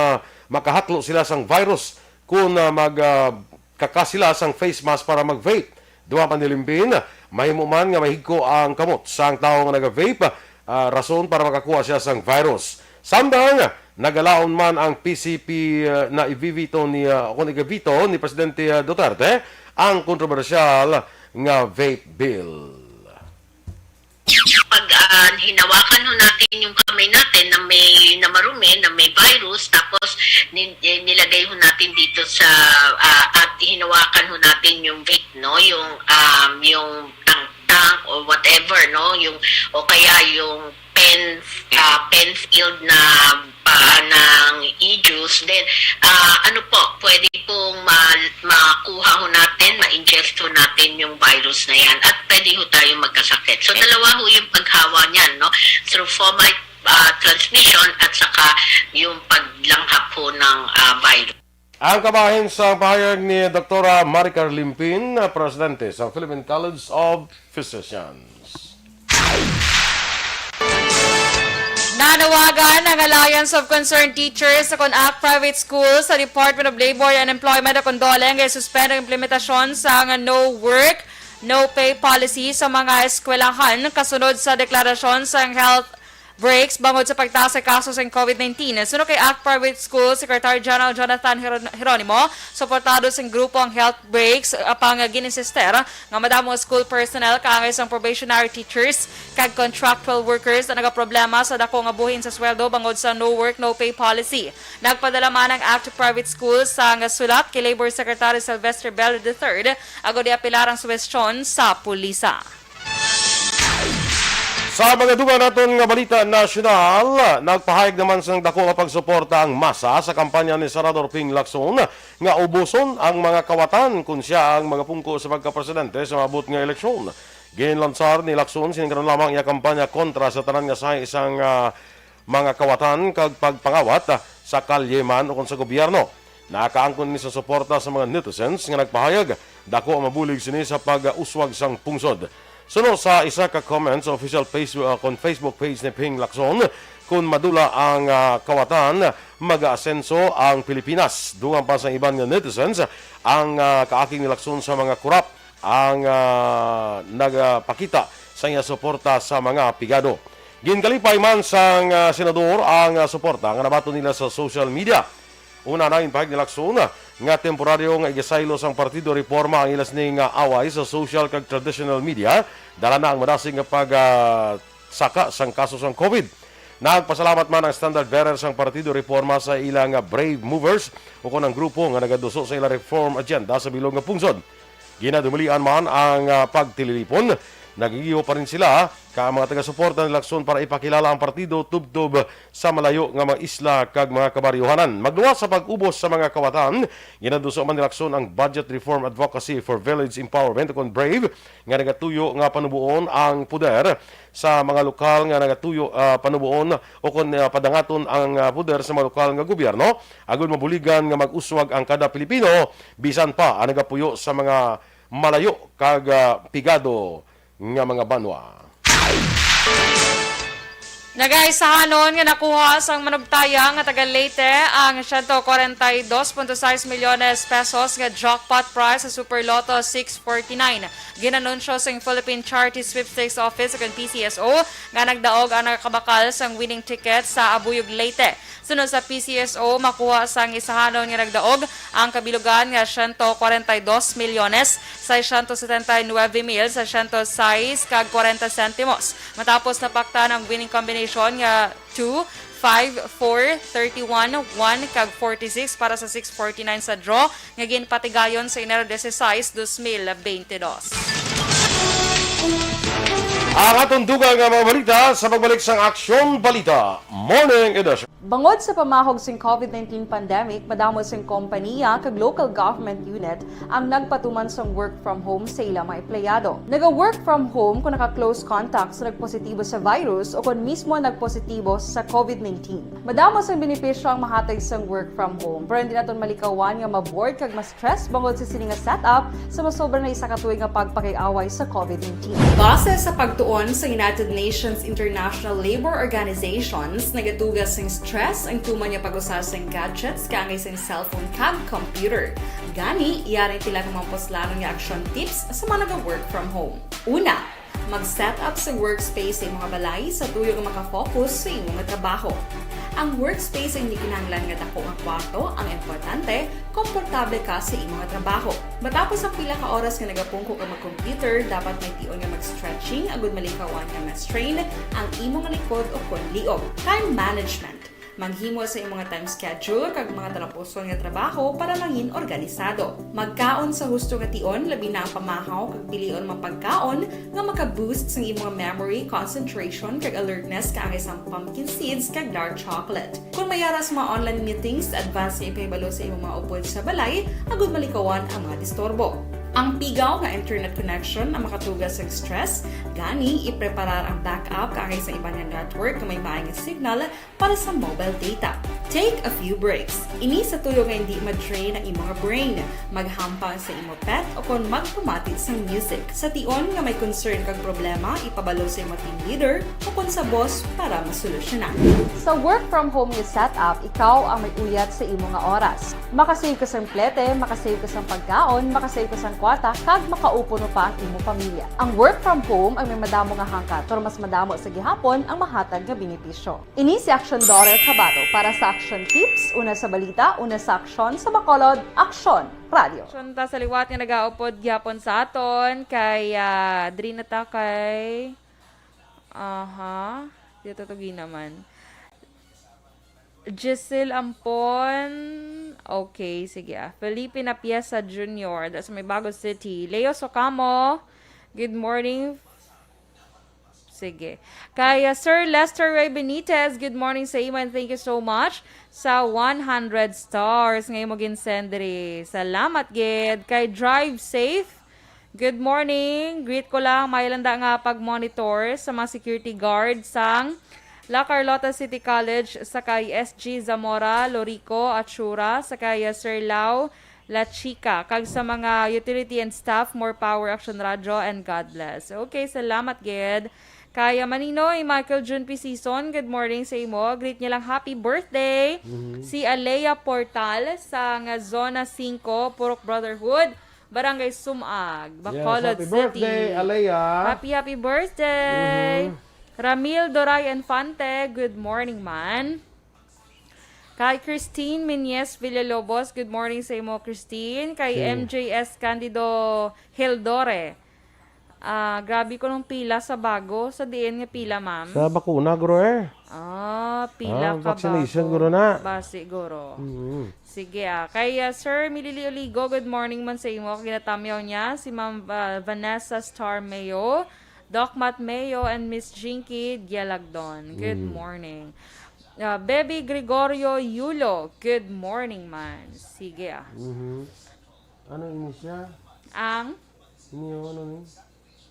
makahaklo sila sang virus kung magkakasila sang face mask para mag-vape. Duwa pa ni Limpin, mahimo man nga mahigko ang kamot sang tao nga naga-vape, rason para makakuha siya sang virus. Samtang nagalaon man ang PCP na ibivito ni Presidente Duterte ang kontrobersyal nga vape bill. Pag hinawakan ho natin yung kamay natin na marumi, na may virus, tapos nilagay ho natin dito sa at hinawakan ho natin yung vape, no, yung tank or whatever, no, yung o kaya yung pen filled na ng e-juice, then pwede pong makuha ho natin, ma-ingest ho natin yung virus na yan at pwede ho tayo magkasakit. So dalawa ho yung paghawa niyan, no, through fomite transmission at saka yung paglanghap ho ng virus. Ang kabahin sa pahayag ni Dr. Maricar Limpin, presidente sa Philippine College of Physicians. Nanawagan ang Alliance of Concerned Teachers sa CONAC Private Schools sa Department of Labor and Employment o Condole nga suspend ang implementasyon sa no work, no pay policy sa mga eskwelahan kasunod sa deklarasyon sa health breaks bangod sa pagtaas sa kaso sa COVID-19. Sunod kay ACT Private School Secretary General Jonathan Geronimo, suportado sa grupo ang health breaks apang gininsister nga madamo school personnel kaangay sang probationary teachers kag contractual workers na nagaproblema sa dako nga buhin sa sweldo bangod sa no work no pay policy. Nagpadala man ang ACT Private School sa nga sulat kay Labor Secretary Sylvester Bell III agod diapilar ang suwestyon sa pulisa. Sa mga duga naton nga balita nasyonal, nagpahayag naman sang dako nga pagsuporta ang masa sa kampanya ni Senador Ping Lacson nga ubuson ang mga kawatan kung siya ang mga pungko sa pagkapresidente sa mabut nga eleksyon. Ginlansar ni Lacson siningkaron lamang iya kampanya kontra sa tanan nga sa isang mga kawatan kag pagpangawat sa kalyeman o sa gobyerno. Nakaangkon ni sa suporta sa mga netizens nga nagpahayag dako ang mabulig sini sa pag-uswag sang pungsod. Sunod sa isa ka comment sa official Facebook page ni Ping Lacson, kung madula ang kawatan, mag-asenso ang Pilipinas. Dungan pa sa iban nga netizens, ang kaaking ni Lacson sa mga kurap ang nagpakita sa iya suporta sa mga pigado. Ginkalipay man sang senador ang suporta nga nabato nila sa social media. Una na pahig ni Lacson nga temporaryo nga igasaylos ang Partido Reforma ang ilas ning away sa social kag traditional media dala na ang madasing nga saka sang kaso sang COVID. Nagpasalamat man ang standard bearer sang Partido Reforma sa ilang brave movers o ang grupo nga nagaduso sa ilang reform agenda sa bilog nga pungsod. Ginadumulian man ang pagtililipon. Nagigiho pa rin sila ka mga taga-suporta ni Lacson para ipakilala ang partido tubtob sa malayo nga mga isla kag mga kabaryuhanan. Magluwas sa pag-ubos sa mga kawatan, ginaduso man ni Lacson ang Budget Reform Advocacy for Village Empowerment o BRAVE nga nagatuyo nga panubuon ang puder sa mga lokal nga nagatuyo panubuon o kon padangaton ang puder sa mga lokal nga gobyerno agud mabuligan nga mag-uswag ang kada Pilipino bisan pa ang nagapuyo sa mga malayo kag pigado nga mga banwa. Nagaisahanon nga nakuha sang manugtaya nga taga Leyte ang 142.6 milyones pesos nga jackpot prize sa Super Lotto 649. Ginanunsyo sa Philippine Charity Sweepstakes Office ug PCSO nga nagdaog ang nakabakal sang winning ticket sa Abuyog, Leyte. Sunod sa PCSO, makuha sang isahanon nga nagdaog ang kabilugan nga 142 milyones 679 mil sa 106 kag 40 sentimos. Matapos napakta ang winning combination nga 2, 5, 4, 31, 1 kag 46 para sa 649 sa draw nga ginpatigayon sa Enero 16, 2022. Ang atong dugang nga mga balita sa pagbalik sang Aksyon Balita Morning Edition. Bangod sa pamahog sing COVID-19 pandemic, madamo sing kompanya kag local government unit ang nagpatuman sang work from home sa ilang mga empleyado. Naga-work from home kung naka-close contacts na nagpositibo sa virus o kung mismo nagpositibo sa COVID-19. Madamo sang benepisyo ang mahatag sang work from home, pero hindi naton malikawan nga ma-bored kag ma-stress bangod sa sini nga setup sa masobra na isa ka tuig nga pagpakiaway sa COVID-19. Base sa pagtuon sa United Nations International Labor Organizations, nagatugas sing stress ang tuman niya pag-usar sa gadgets kangay sa cellphone kag computer. Gani, iyarin tila ng mga poslanon nga action tips sa mga nag-work from home. Una, mag-set up sa workspace sa mga balay sa tuyo nga makafocus sa imong trabaho. Ang workspace ay hindi kinahanglan nga dako nga kwarto, ang importante, komportable ka sa imong trabaho. Matapos ang pila ka oras nga nagapungko ka mag-computer, dapat may tion nga mag-stretching agud malikawan nga ma-strain ang imong likod o kon liog. Time management. Maghimo sa imong time schedule kag mga tarapuson nga trabaho para maging organisado. Magkaon sa husto nga tion, labi na ang pamahaw kag pilion mapagkaon nga maka-boost sa imong memory, concentration kag alertness kaangay sang pumpkin seeds kag dark chocolate. Kung mayara sa mga online meetings, advance nga ipahibalo sa imong mga upod sa balay, agud malikawan ang mga disturbo. Ang pigaw nga internet connection ang makatugas sa stress, gani ipreparar ang backup kaangay sa ibang network na may maayong signal para sa mobile data. Take a few breaks. Ini sa tuyo nga hindi ma-drain ang imong brain. Maghampang sa imong pet o kung magpumatid sa music. Sa tion nga may concern kag problema, ipabalo sa imong team leader o kung sa boss para masolusyonan. Sa work from home nga setup, ikaw ang may uyat sa imong nga oras. Makasave ka sa plete, makasave ka sa pagkaon, makasave ka sa kwata, kag makaupo no pa ang imong pamilya. Ang work from home ay may madamo nga hangkat, pero mas madamo sa gihapon ang mahatag nga benepisyo. Ini si Action Daughter Cabato para sa Action Tips, una sa balita, una sa aksyon, sa Bacolod, Aksyon Radio. Aksyon ta sa liwat nga nagaupod gyapon sa aton kay diri na ta kay dito to naman. Giselle Ampon. Okay, sige. Felipe Napiesa Jr. That's may Bago City. Leo Socamo. Good morning Sige. Kaya Sir Lester Ray Benitez, good morning sa iyo and thank you so much sa 100 stars. Ngayon mo ginsend diri. Salamat, gid. Kay Drive Safe, good morning. Greet ko lang, may landa nga pag-monitor sa mga security guard sang La Carlota City College sa kay SG Zamora, Lorico, at Shura, sa kay Sir Lau La Chica. Kag sa mga utility and staff, more power, Action Radio, and God bless. Okay, salamat, Ged. Kaya Maninoy, Michael June P. Season, good morning sa imo. Greet niya lang happy birthday. Si Alea Portal sa nga Zona 5, Purok Brotherhood, Barangay Sumag, Bacolod happy City. birthday, Alea. Happy birthday. Ramil Doray Infante, good morning, man. Kay Christine Menyes Villalobos, good morning sa imo, Christine. Kay MJS Candido Hildore. Grabe ko nung pila sa bago. Sa diin nga pila, ma'am. Sa bakuna, guro Pila ka vaccination, bago. guro na. Basi, guro. Sige, Kay Sir Milili Oligo, good morning man sa imo. Kinatamyaw niya si Ma'am Vanessa Star Mayo, Doc Matt Mayo, and Miss Jinky Dialagdon. Good morning. Baby Gregorio Yulo, good morning, man. Sige, Ano ini siya? Ang Ano ni?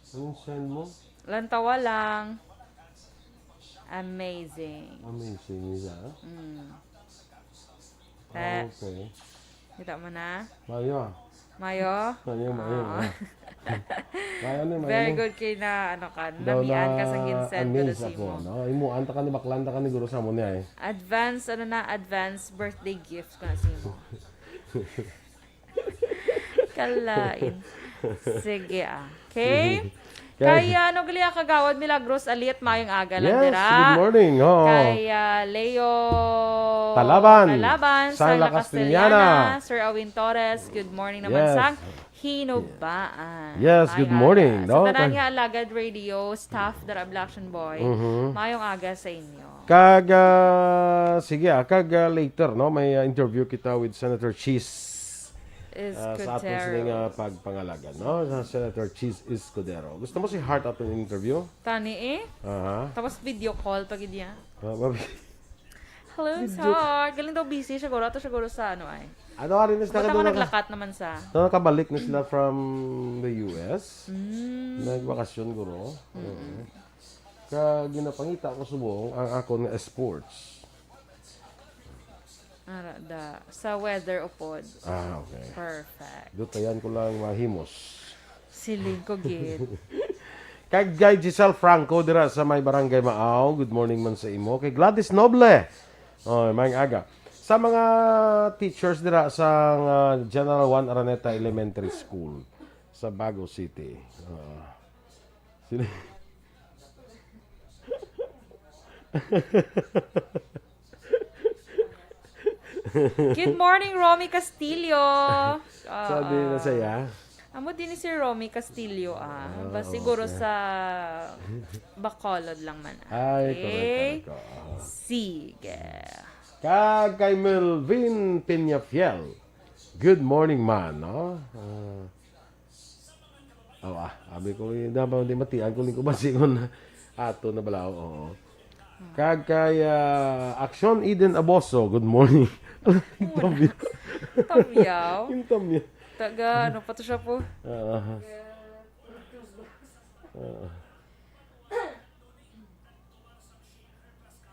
Anong send mo? lantawa lang. Amazing. Amazing niya. Okay. Kita mo na? Mayo. Mayo? Mayo. Mayo ni. Very good kay na, namian ka sa ginsend ko na si mo. No? Imuan ta ka ni baklanta ka ni guro sa mo niya Advance birthday gift ko na si mo. Kalain. Sige, Okay? Kaya Glia Kagawad, Milagros Aliat, mayong aga lang dira. Good morning. Kaya Leo Talaban, Sangla Sangla Castellana, Castellana. Sir Awin Torres, good morning naman sang Hinubaan. Yes, good morning. Sa tanan nga Alagad Radio, staff dara Action Boy, mayong aga sa inyo. Sige, later, no? May interview kita with Senator Cheese. Sa ating siling pagpangalaga, no? Senator Cheese Escudero. Gusto mo si Hart atong interview? Tani Tapos video call pag niya. Hello, Hart. Galing daw busy siguro. Ato siguro sa Ano ka rin Ba't ako naglakat naman sa? Nakabalik na sila from the US. Nagbakasyon guro. Ginapangita ko subong ang ako nga sports. Sa weather upod. Okay. Perfect. Dutayan ko lang mahimos. Siling ko gid. Kay Giselle Franco dira sa may barangay Maaw. Good morning man sa imo. Kay Gladys Noble. Mayang aga. Sa mga teachers dira sa General 1 Araneta Elementary School sa Bago City. Good morning, Romy Castillo. Sabi na saya. Amo din si Romy Castillo siguro sa Bacolod lang man. Ay, correct. Sige. Kay Melvin Peñafiel. Good morning, man, no? Abi ko dapat di matian ko lingko basingon ato na balaw. Kay Action Eden Aboso. Good morning. Tamyaw. Yung tamyaw. Taga, pa to siya po?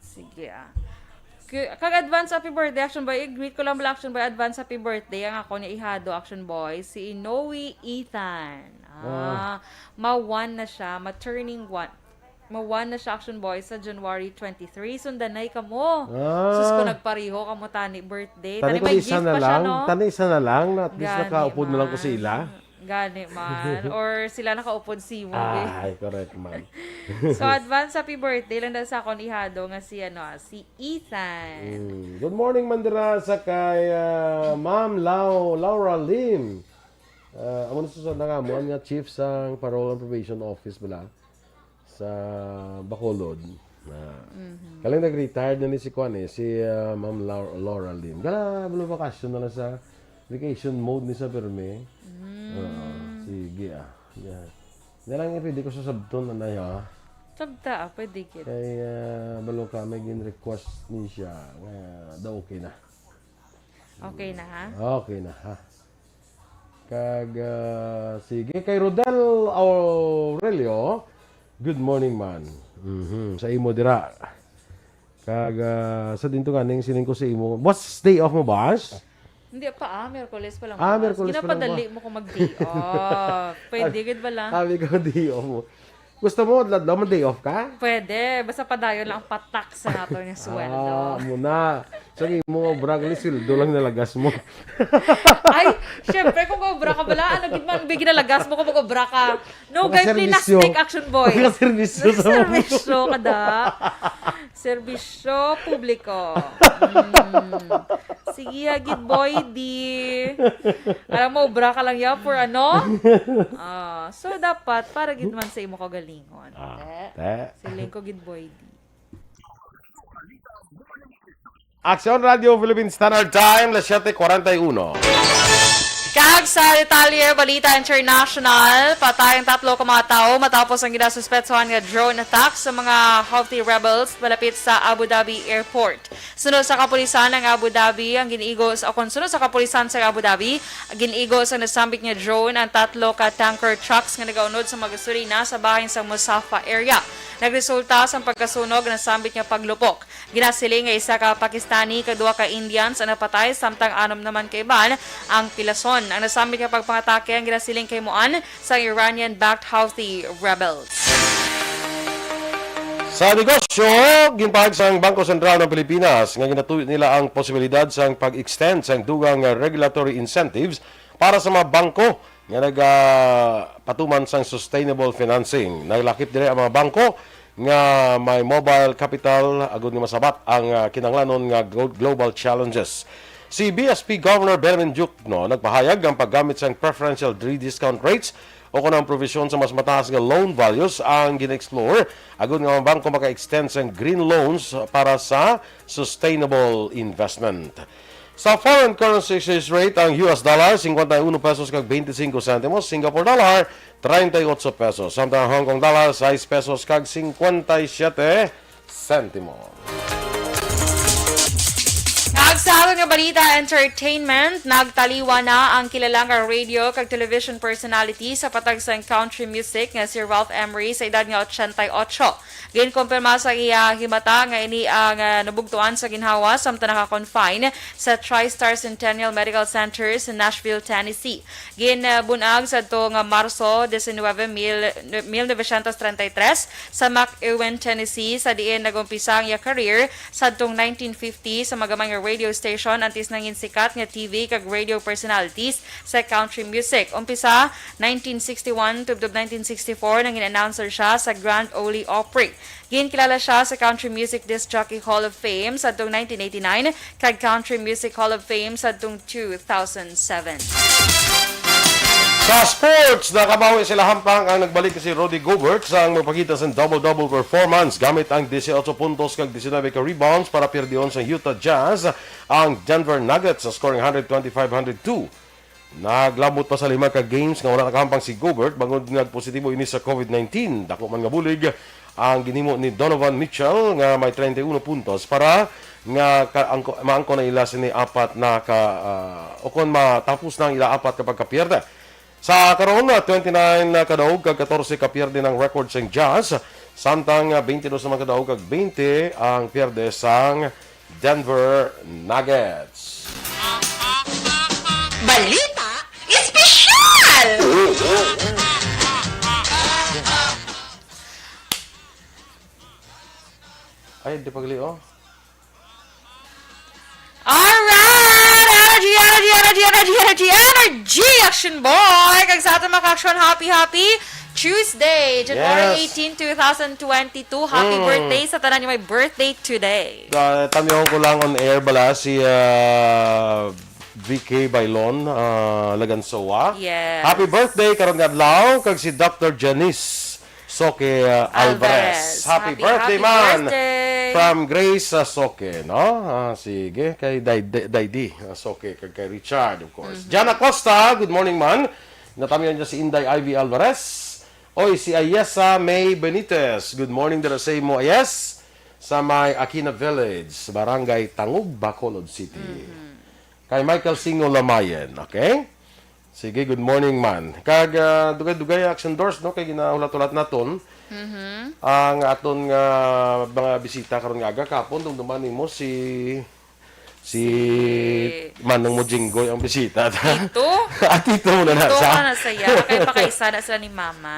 Sige Kag-advance happy birthday, Action Boy. I-greet ko lang Action Boy, advance happy birthday. Ang ako niya ihado, Action Boy. Si Inoue Ethan. Ma-1 na siya. Ma-turning 1. Ma-1 na siya, Action Boy, sa January 23. Sundanay ka mo. Sus ko nagpariho ka mo, tani birthday. Tani may gift pa siya, no? Tani isa na lang. At least nakaupod na lang ko sila. Gani man. Or sila nakaupod si mo. Ay, correct man. So, advance happy birthday lang dahil sa akong ihado nga si Ethan. Good morning, Mandira, sa kay Ma'am Laura Lim. Amo na susunod na nga mo, nga chief sa Parole and Probation Office bala sa Bacolod. Kaling nag-retired na ni si Ma'am Laura Lim. Gala, bakasyon na lang sa vacation mode ni sa Perme. Sige Yan lang pwede ko sa sabton na Sabta, pwede kit. Kay balo ka may gin-request ni siya nga daw okay na. Okay na ha? Okay na ha. Kag sige kay Rodel Aurelio. Good morning man. Sa imo dira. Kag sa dinto kaning sining ko sa imo. What's day off mo, boss? Hindi pa, Miyerkules pa lang. Miyerkules pa lang Ginapadali mo kung mag-day off. Pwede, good ba lang? Sabi ko day off mo. Gusto mo ladlaw mo day off ka? Pwede, basta padayon lang ang patak sa nato yung sweldo. Muna. Sige mo, bragli sildo lang nalagas mo. Ay, syempre, kung obra ka bala, ano gid man bigyan nalagas mo kung mag-obra ka. No, guys, play na Makaservisyo. take action, boy. Makaservisyo sa mga Servisyo kada. Serbisyo publiko. Sige, gid boy, di. Alam mo, obra ka lang yan for ano? So, dapat, para gid man sa imo kagalingon. Siling ko gid boy, di. Action Radio Philippine Standard Time, las 7:41. Kag sa detalye, balita international, patay ang 3 mga tao matapos ang ginasuspetsohan nga drone attack sa mga Houthi rebels malapit sa Abu Dhabi Airport. Sunod sa kapulisan ng Abu Dhabi, ang giniigos, o kung sunod sa kapulisan sa Abu Dhabi, ang giniigos ang nasambit nga drone ang 3 ka tanker trucks nga nagaunod sa mga gasolina sa bahin sa Musafa area. Nagresulta sa pagkasunog ng sambit nga paglupok. Ginasiling nga isa ka Pakistani, kadua ka Indians ang napatay, samtang 6 naman ka iban ang pilason. Ang nasambit nga pagpangatake ang ginasiling kay Muan sa Iranian-backed Houthi rebels. Sa negosyo, ginpahag sa Bangko Sentral ng Pilipinas nga ginatuyo nila ang posibilidad sa pag-extend sa dugang regulatory incentives para sa mga bangko nga nagpatuman sa sustainable financing. Naglakip dire ang mga bangko nga may mobile capital agud nga masabat ang kinahanglanon nga global challenges. Si BSP Governor Benjamin Diokno nagpahayag ang paggamit sa preferential discount rates o kung ang provision sa mas mataas nga loan values ang gina-explore agud nga ang bangko maka-extend sa green loans para sa sustainable investment. Sa foreign currency exchange rate, ang US dollar 51 pesos kag 25 centimos, Singapore dollar 38 pesos, samtang Hong Kong dollar 6 pesos kag 57 centimos. Sa aton nga balita, entertainment, nagtaliwa na ang kilalang radio kag television personality sa patag sa country music nga si Ralph Emery sa edad nga 88. Ginkumpirma sa iya himata nga ini ang nabugtuan sa ginhawa samtang naka-confine sa TriStar Centennial Medical Center sa Nashville, Tennessee. Ginbunag sa ito nga Marso 19, 1933 sa McEwen, Tennessee sa diin nagumpisa ang iya career sa itong 1950 sa magamay nga radio station antis nangin sikat nga TV kag radio personalities sa country music. Umpisa 1961 to 1964 nangin announcer siya sa Grand Ole Opry. Ginkilala siya sa Country Music Disc Jockey Hall of Fame sa 1989 kag Country Music Hall of Fame sa 2007. Sa sports, nakabawi sila hampang ang nagbalik si Rudy Gobert sa magpakita sa double-double performance gamit ang 18 puntos kag 19 ka rebounds para pirdiyon sa Utah Jazz ang Denver Nuggets sa scoring 125-102. Naglabot pa sa 5 ka games nga wala nakahampang si Gobert bangod nagpositibo ini sa COVID-19. Dako man nga bulig ang ginimo ni Donovan Mitchell nga may 31 puntos para nga maangko na ila sini apat na ka o kon matapos na ila apat kapag kapiyerde. Sa karon 29 na kadaog kag 14 ka pierde ng record sang Jazz, samtang 22 naman kadaog kag 20 ang pierde sang Denver Nuggets. Balita espesyal! Ay, di pagli oh. Alright! Energy! Action boy! Kag sa ating mga action, happy Tuesday, January 18, 2022. Happy birthday sa tanan niyo may birthday today. Tanong ko lang on air bala si VK Bailon Lagansoa. Yes. Happy birthday karon nga adlaw kag si Dr. Janice Soke Alvarez. Happy birthday man. Birthday. From Grace Soke, no? Sige, kay Daydi Soke, kay Richard, of course. Jana Costa, good morning man. Natamihan niya si Inday Ivy Alvarez. Oy, si Ayesa May Benitez. Good morning dara sa imo, Ayes. Sa may Aquina Village, Barangay Tangug, Bacolod City. Kay Michael Singo Lamayen, okay? Sige, good morning man. Kag dugay-dugay action doors, no? Kay ginahulat-ulat naton. Ang aton nga mga bisita karon nga aga kapon dumduman nimo si Manong Mojinggoy ang bisita. Ito? Atito mo na Ito sa. ka na saya. Kaya pakaisa na sila ni Mama.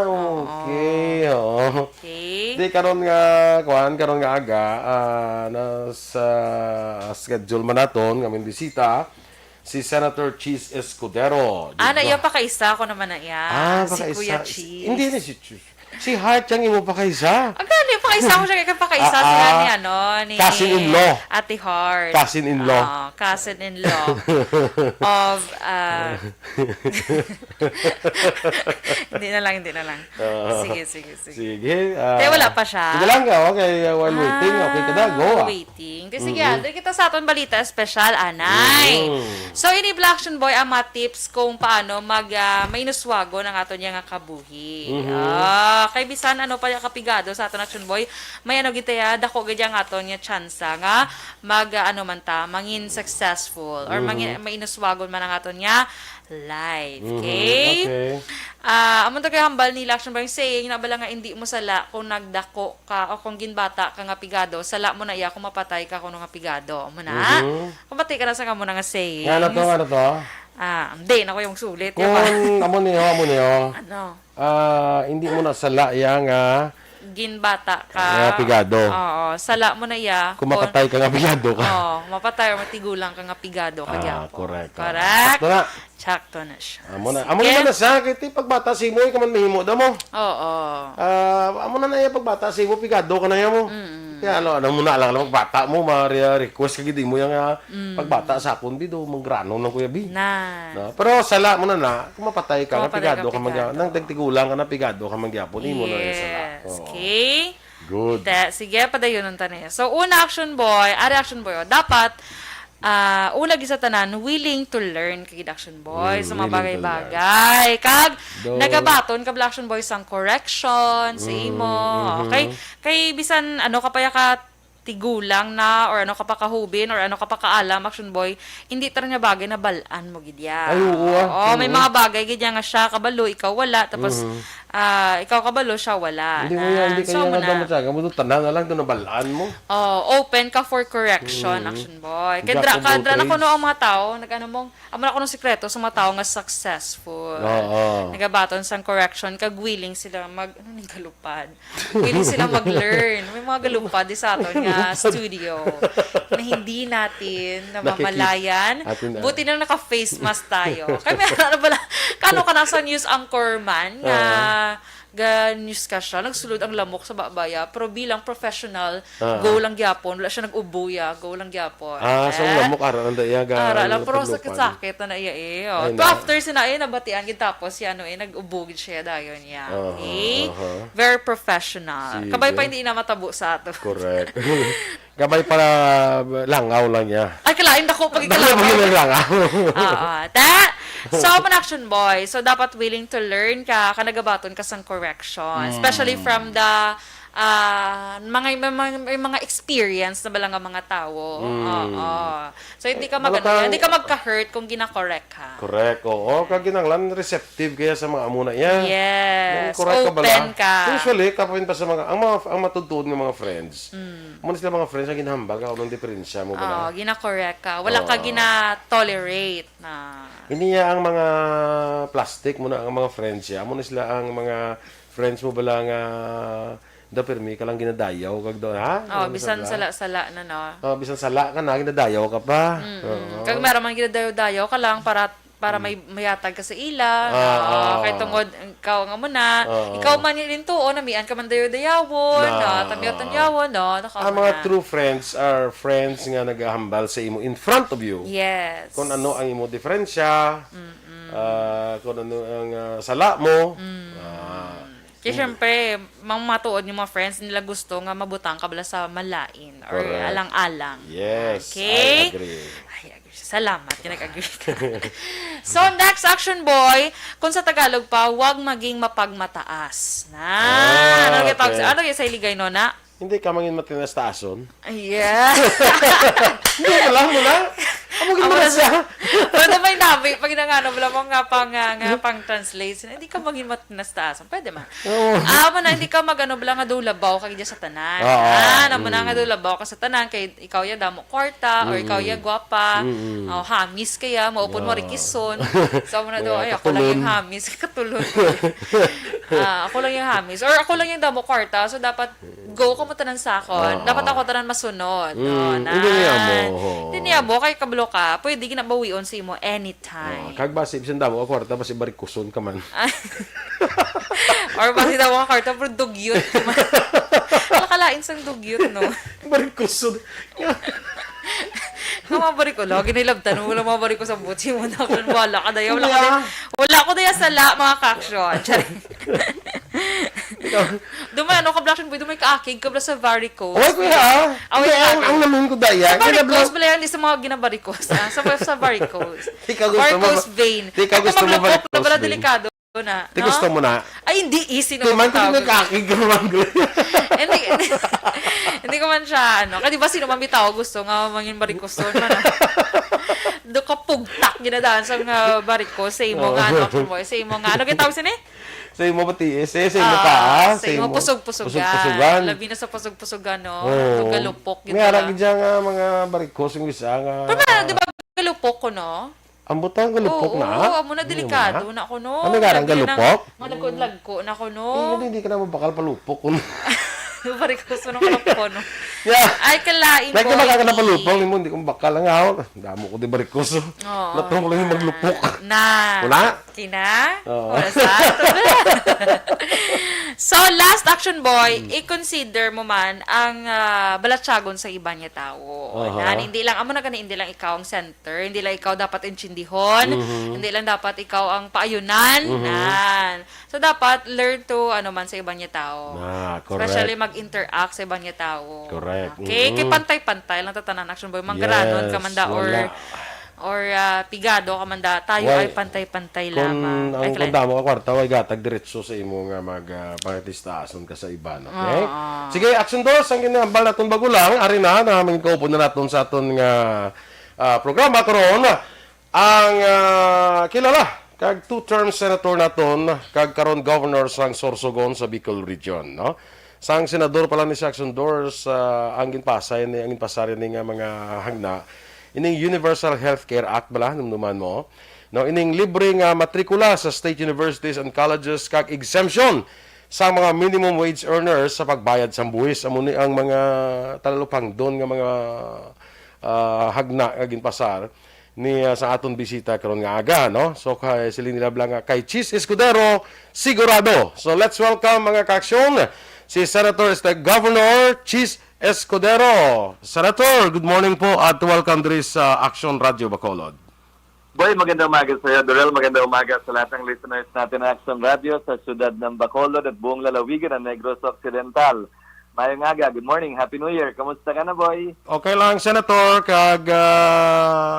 Okay. Oo. Okay. Di karon nga karon nga aga na sa schedule man naton nga aming bisita si Senator Cheese Escudero. Iya pakaisa ko naman na iya. Si pakaisa. Kuya Cheese. Hindi na si Cheese. Si Hart yung imo pakaisa. Ang gani, pakaisa ko siya. Kaya pakaisa sila ni Cousin-in-law. Ate Heart. Cousin-in-law. Cousin-in-law. Of, hindi na lang. Sige. Kaya wala pa siya. Sige lang ka, okay. While waiting, okay ka na. Go. Waiting. Sige, dali kita sa aton balita special, anay. So, ini Black Action Boy ang mga tips kung paano mainuswago ng aton niya nga kabuhi. Kay bisan ano pa yung kapigado sa aton Action Boy, may ano gitaya dako gid ang aton nga tsansa nga mangin successful or mainuswagon man ang aton nga life. Okay? Amon to kay hambal ni Action Boy saying na bala nga hindi mo sala kung nagdako ka o kung ginbata ka nga pigado, sala mo na iya kung mapatay ka kuno nga pigado. Mo na? Kung patay ka na sa kamo nga saying. Ano to? Hindi na ko yung sulit. Kung amo niyo. Ano? Hindi mo na sala yang ginbata ka. Pigado. Oo, sala mo na iya. Kung mapatay ka nga pigado ka. Oo, mapatay o matigulang ka nga pigado ka gyapon. Correct. Correct. Na. Sakto na siya. Amo naman na sa kiti pagbata si mo ka man mahimo da mo. Oo. Amo na iya pagbata si mo pigado ka na ya mo. Kaya ano mo na lang pagbata mo request ka gid mo yang pagbata sa akon bido manggrano ng Kuya B. Na. Pero sala mo na kung mapatay ka nga pigado ka nang dagtigulang ka na pigado ka magyapon imo na yung sala. Okay. Good. Sige, padayon ang tanay. So, una Action Boy, dapat una gisa tanan willing to learn kay Action Boy sa mga bagay-bagay. Kag nagabaton ka Action Boy sang correction sa imo. Okay? Kay bisan ano kapaya ka tigulang na or ano ka pa kahubin or ano ka pa kaalam Action Boy, hindi tara nga bagay na balaan mo gidya. Ay, oo. May mga bagay gidya nga siya kabalo, ikaw wala, tapos ikaw kabalo, siya wala. Hindi kaya nga damat siya. Kamu tanan na lang doon na balaan mo. Open ka for correction, Action Boy. Kaya kadra na ko no ang mga tao, nag-ano mong, amon ako ng sikreto sa mga tao nga successful. Nagabaton sang correction, kag willing sila galupad. Willing sila mag-learn. May mga galupad di sa aton nga studio na hindi natin namamalayan. Buti na naka-face mask tayo. Kaya meron na pala, kano ka nasa news anchor man nga news ka siya, nagsulod ang lamok sa babaya, pero bilang professional, go lang gyapon, wala siya nag-ubuya, go lang gyapon. So lamok ara nanda iya ga. Lang pero sakit na iya To after sina nabatian gid tapos si nag-ubugid siya dayon niya. Okay? Very professional. Kabay pa hindi na matabo sa ato. Correct. Gabay para langaw lang niya. Ay, kalain ako pag langaw. So, Action Boy. So, dapat willing to learn ka, kanagabaton ka sang correction. Especially from the mga experience na bala nga mga tao. So, hindi ka magka-hurt kung gina-correct ka. Correct. Oo. Kag ginanglan receptive kaya sa mga amuna yan. Yes. Open ka. Usually, kapin pa sa mga, ang matutuod ng mga friends. Muna sila mga friends, ang ginahambal ka, anong diferensya mo ba? Gina-correct ka. Wala ka gina-tolerate na. Hindi niya ang mga plastic muna ang mga friends niya. Muna sila ang mga friends mo bala nga permi ka lang ginadayaw kag do ha? Bisan sala na no. Bisan sala ka na ginadayaw ka pa. Kag meron man ginadayaw ka lang para may mayatag ka sa ila. Kay tungod ikaw nga muna. Ikaw man rin tuon namian ka man dayaw-dayawon, tanyaw-tanyawon, Ang mga true friends are friends nga nagahambal sa imo in front of you. Yes. Kung ano ang imo diferensya, kung ano ang sala mo. Kaya syempre, matuod yung mga friends nila gusto nga mabutang ka bala sa malain or alang-alang. Yes, okay? I agree. Salamat, kinag-agree ka. So, next action boy, kung sa Tagalog pa, huwag maging mapagmataas. Ano okay. ano sa iligay no na? Hindi ka mangin matinas taason. Yeah. Hindi mo lang. Amugin mo na siya. Pwede may nabi, pag nangano mo lang nga pang translate, hindi ka maging matinas-taas. Pwede man. Mo na, hindi ka magano bala nga dulabaw kag sa tanan. Mo na nga dulabaw ka sa tanan, kay ikaw ya damo kwarta, or ikaw ya gwapa, hamis kaya, maupon mo rikison. So, mo na do, ay, ako lang yung hamis, katulon. Ako lang yung hamis. Or ako lang yung damo kwarta, so dapat go ka mo tanan sakon. Dapat ako tanan masunod. Hindi niya mo, kay kablo ka, pwede ginabawion sa imo anytime. Kag basip sin damo kwarta basi barikuson ka man. Or basi daw ka kwarta pero dugyot ka man. Nakalain sang dugyot, no? Barikuson. Kamabari ko, lagi nilabtan, wala mabari ko sa butsi mo na kung wala ka dayaw. Wala ko daya sa mga kaksyon. Dumay, ka black boy, dumay kaakig ka sa varicose. Oy, kuya. Ang namin ko daya. Sa varicose, bala yan, sa mga ginabaricose. Sa varicose. Varicose vein. Di ka gusto mo varicose vein. Bala delikado na. Di gusto mo na. Ay, hindi easy na man ko nagkaakig ka man. Hindi ko man siya, Kasi ba sino man bitaw gusto nga mangin varicose man. Do ka pugtak ginadaan sa varicose. Sa imo nga, sa imo nga. Ano kitawag sin Sa imo pati, sa imo taas. Sa imo pusog-pusogan. Labi na sa pusog-pusogan, no? Galupok. May arag dyan nga mga barikos yung isa nga. Pero di ba galupok ko, no? Ang butang galupok na? Oo, amo na delikado na ako, no? Ano nga ang galupok? Malagko na ako, no? Hindi ka na mabakal palupok. Barikos mo ng kalupok, no? Yeah. Ay, kalain like ko. Like na na palupok, hindi ko bakal lang ako. Damo ko di barikos. Natong ko lang yung maglupok. Wala? Kina? Wala sa? So, last action boy, i-consider mo man ang balatsagon sa iba niya tao. Hindi lang, amo na hindi lang ikaw ang center, hindi lang ikaw dapat intindihon, hindi lang dapat ikaw ang paayunan. So, dapat learn to man sa iba niya tao. Correct. Especially mag-interact sa iba niya tao. Correct. Okay? Kay pantay-pantay lang tatanan action boy. Manggaranon kamanda or pigado kamanda. Tayo ay pantay-pantay lamang. Kung ang damo ka kwarta, ay gatag diretso sa imo nga pangitistason ka sa iban. Okay? Sige, action dos. Ang ginambal natin bago lang. Ari na, namin kaupo na natin sa aton nga programa karon. Ang kilala kag two-term senator naton kag karon governor sang Sorsogon sa Bicol Region, no? Sang senador pala ni Action Doors ang ginpasay ni nga mga hangna ining Universal Healthcare Act bala numduman mo, no, ining libre nga matrikula sa state universities and colleges kag exemption sa mga minimum wage earners sa pagbayad sa buwis. Amo ni ang mga talalupang don nga mga hagna nga ginpasar ni sa aton bisita karon nga aga, no? So kay sila nila nga kay Chis Escudero sigurado. So let's welcome mga kaaksyon si Senator Governor Chis Escudero. Senator, good morning po at welcome diri sa Action Radio Bacolod. Boy, magandang umaga sa iyo, Dorel. Magandang umaga sa lahat ng listeners natin ng Action Radio sa siyudad ng Bacolod at buong lalawigan ng Negros Occidental. Mayong aga, good morning, Happy New Year. Kamusta ka na, boy? Okay lang, Senator, kag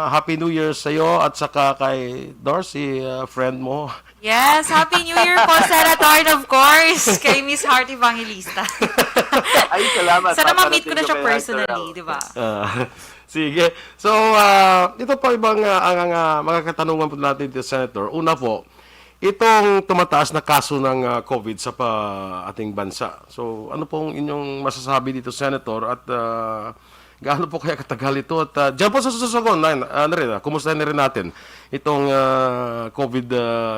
Happy New Year sa iyo at saka kay Dorsey, friend mo. Yes, Happy New Year po, Senator, and of course, kay Miss Heart Evangelista. Ay, salamat. Sana ma-meet ko na siya personally, di ba? Sige. So, ito po ibang mga katanungan po natin dito, Senator. Una po, itong tumataas na kaso ng COVID sa ating bansa. So, ano pong inyong masasabi dito, Senator? At gaano po kaya katagal ito? At dyan po sa Sorsogon, kumustahin na rin natin itong COVID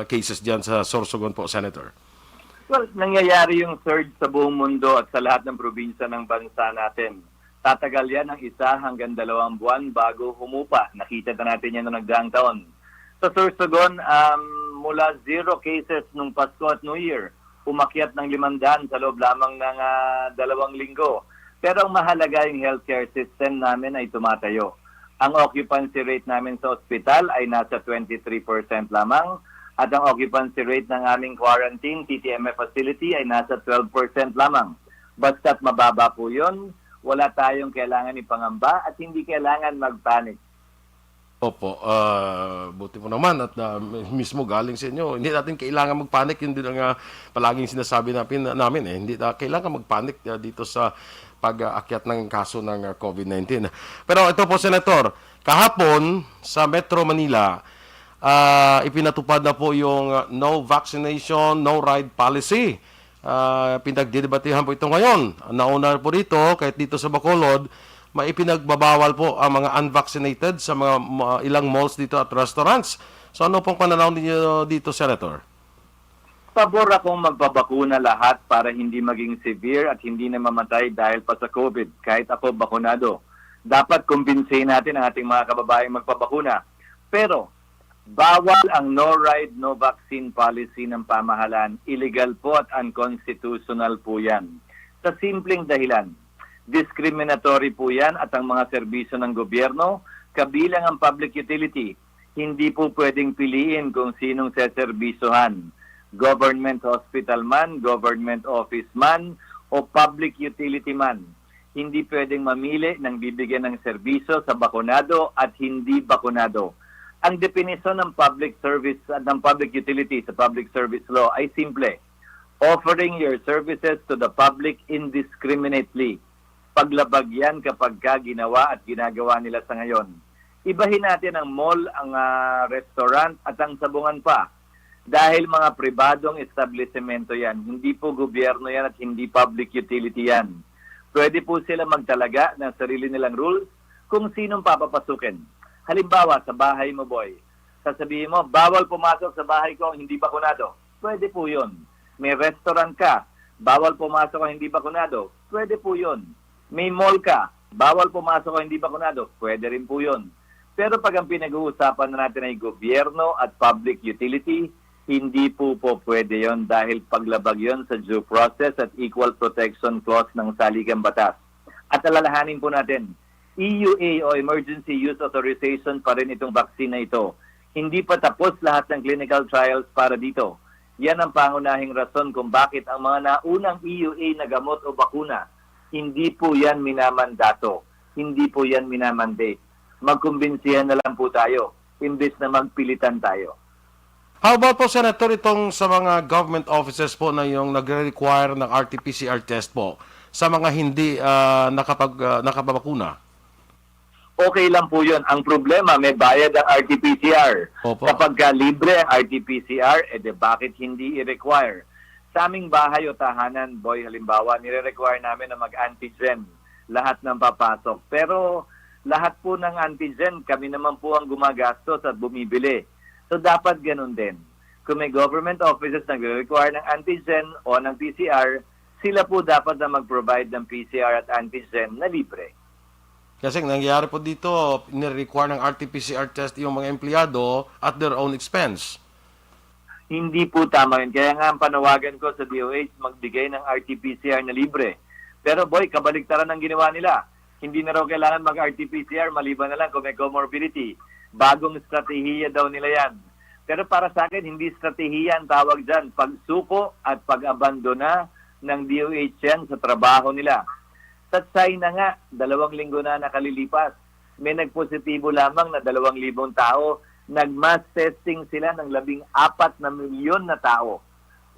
cases dyan sa Sorsogon po, Senator. Well, nangyayari yung surge sa buong mundo at sa lahat ng probinsya ng bansa natin. Tatagal yan ng 1 hanggang 2 buwan bago humupa. Nakita na natin yan noong nagdaang taon. Sa Sorsogon, mula 0 cases nung Pasko at New Year, umakyat ng 500 sa loob lamang ng 2 linggo. Pero ang mahalaga yung healthcare system namin ay tumatayo. Ang occupancy rate namin sa ospital ay nasa 23% lamang at ang occupancy rate ng aming quarantine TTMF facility ay nasa 12% lamang. Basta't mababa po yun, wala tayong kailangan ipangamba at hindi kailangan magpanic. Opo, buti po naman at mismo galing sa inyo. Hindi natin kailangan magpanik, yun din ang palaging sinasabi namin eh. Hindi kailangan magpanik dito sa pag-aakyat ng kaso ng COVID-19. Pero ito po, Senator, kahapon sa Metro Manila, ipinatupad na po yung no vaccination, no ride policy. Pinagdidebatehan po ito ngayon. Nauna po dito, kahit dito sa Bacolod, maipinagbabawal po ang mga unvaccinated sa mga ilang malls dito at restaurants. So ano pong pananaw niyo dito, Senator? Pabor akong magpabakuna lahat para hindi maging severe at hindi na mamatay dahil pa sa COVID. Kahit ako bakunado. Dapat kumbinsihin natin ang ating mga kababayang magpabakuna. Pero bawal ang no ride, no vaccine policy ng pamahalaan. Illegal po at unconstitutional po yan. Sa simpleng dahilan, discriminatory po yan at ang mga serbisyo ng gobyerno, kabilang ang public utility, hindi po pwedeng piliin kung sinong seserbisohan. Government hospital man, government office man, o public utility man. Hindi pwedeng mamili ng bibigyan ng serbisyo sa bakunado at hindi bakunado. Ang definisyon ng public service at ng public utility sa public service law ay simple. Offering your services to the public indiscriminately. Paglabag yan kapag ginawa at ginagawa nila sa ngayon. Ibahin natin ang mall, ang restaurant at ang sabungan pa. Dahil mga pribadong establishmento yan, hindi po gobyerno yan at hindi public utility yan. Pwede po sila magtalaga ng sarili nilang rules kung sinong papapasukin. Halimbawa, sa bahay mo, boy, sasabihin mo, bawal pumasok sa bahay ko ang hindi bakunado. Pwede po yun. May restaurant ka, bawal pumasok ang hindi bakunado. Pwede po yun. May mall ka, bawal pumasok ang hindi bakunado. Pwede rin po yun. Pero pag ang pinag-uusapan na natin ay gobyerno at public utility, hindi po pwede yon dahil paglabag yon sa due process at equal protection clause ng saligang batas. At alalahanin po natin, EUA o Emergency Use Authorization pa rin itong vaccine na ito. Hindi pa tapos lahat ng clinical trials para dito. Yan ang pangunahing rason kung bakit ang mga naunang EUA na gamot o bakuna, hindi po yan minamandato. Hindi po yan minamandate. Magkumbinsihan na lang po tayo, imbes na magpilitan tayo. How about po, Senator, itong sa mga government offices po na yung nagre-require ng RT-PCR test po sa mga hindi nakapabakuna? Okay lang po yun. Ang problema, may bayad ang RT-PCR. Opo. Kapag libre ang RT-PCR, bakit hindi i-require? Sa aming bahay o tahanan, boy, halimbawa, nire-require namin na mag-antigen lahat ng papasok. Pero lahat po ng antigen, kami naman po ang gumagastos at bumibili. So dapat ganun din. Kung may government offices na nagre-require ng antigen o ng PCR, sila po dapat na mag-provide ng PCR at antigen na libre. Kasi nangyayari po dito, nire-require ng RT-PCR test yung mga empleyado at their own expense. Hindi po tama yun. Kaya nga ang panawagan ko sa DOH, magbigay ng RT-PCR na libre. Pero boy, kabaligtaran ang ginawa nila. Hindi na raw kailangan mag-RT-PCR, maliban na lang kung may comorbidity. Bagong estratehiya daw nila yan. Pero para sa akin, hindi estratehiya ang tawag dyan. Pagsuko at pag-abandona ng DOH yan sa trabaho nila. Sa China nga, 2 linggo na nakalilipas. May nagpositibo lamang na 2,000 tao. Nag-mass testing sila ng 14 na milyon na tao.